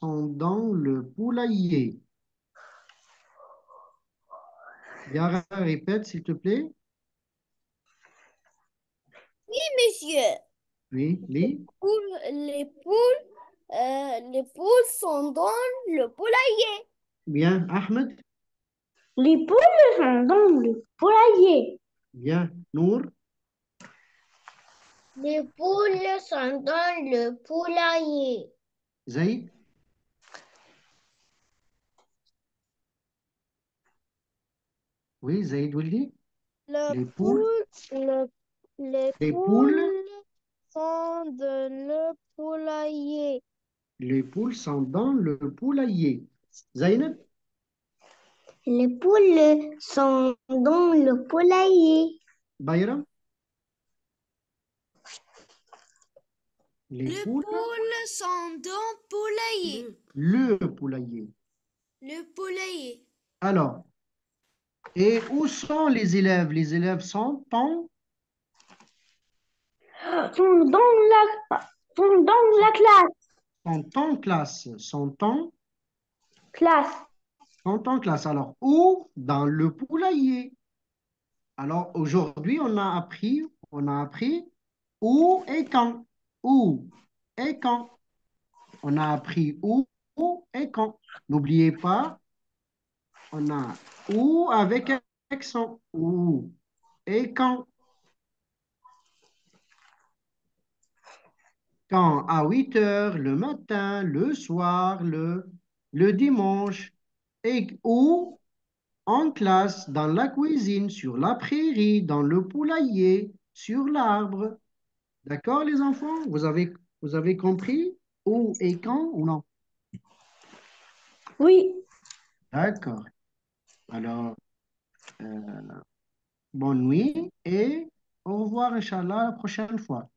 dans le poulailler. Yara, répète, s'il te plaît. Monsieur, Oui, lis. les poules sont dans le poulailler. Bien, Ahmed. Les poules sont dans le poulailler. Bien, Nour. Les poules sont dans le poulailler. Zaïd. Oui, Zaïd Ouldi. le Les poules. poule, les Les poules. poules sont dans le poulailler. Les poules sont dans le poulailler. Zainab. Les poules sont dans le poulailler. Bayram. Les Les poules. poules sont dans le poulailler. Le poulailler. Le poulailler. Alors, et où sont les élèves? Les élèves sont Sont dans la classe. en classe. Classe. Sont en classe. Alors, où? Dans le poulailler. Alors, aujourd'hui, on a appris où et quand. Où et quand. On a appris où et quand. N'oubliez pas, on a où avec accent. Où et quand. Quand à 8 heures, le matin, le soir, le dimanche. Et où? En classe, dans la cuisine, sur la prairie, dans le poulailler, sur l'arbre. D'accord, les enfants? Vous avez compris? Où et quand ou non? Oui. D'accord. Alors, euh, bonne nuit et au revoir, Inch'Allah, la prochaine fois.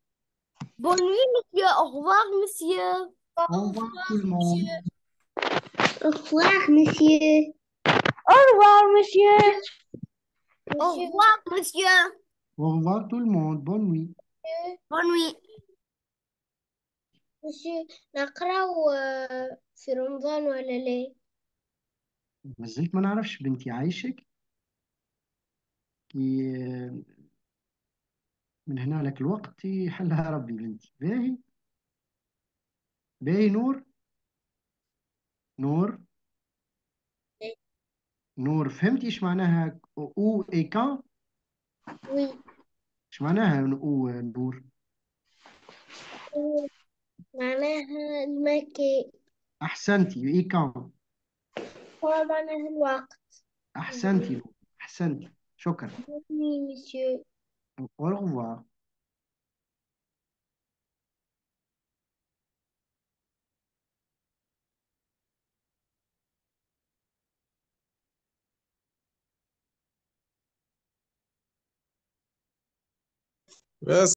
Bonne nuit, monsieur. Au revoir, monsieur. Au revoir, tout le monde. Au revoir, monsieur. Au revoir, monsieur. Au revoir, monsieur. Au revoir tout le monde. Bonne nuit. Bonne nuit. monsieur نقرأ في رمضان ولا ليه؟ ما زلت ما نعرفش بنتي عايشك كي من هنا لك الوقت يحلها ربي بنتي. باهي باهي. نور، نور، نور، فهمتي ايش معناها او اي كان؟ وي ايش معناها او نور؟ معناها المكي. احسنتي، اي كان. هو معناها الوقت. احسنتي نور، احسنتي، شكرا. Oui, monsieur. au revoir. بس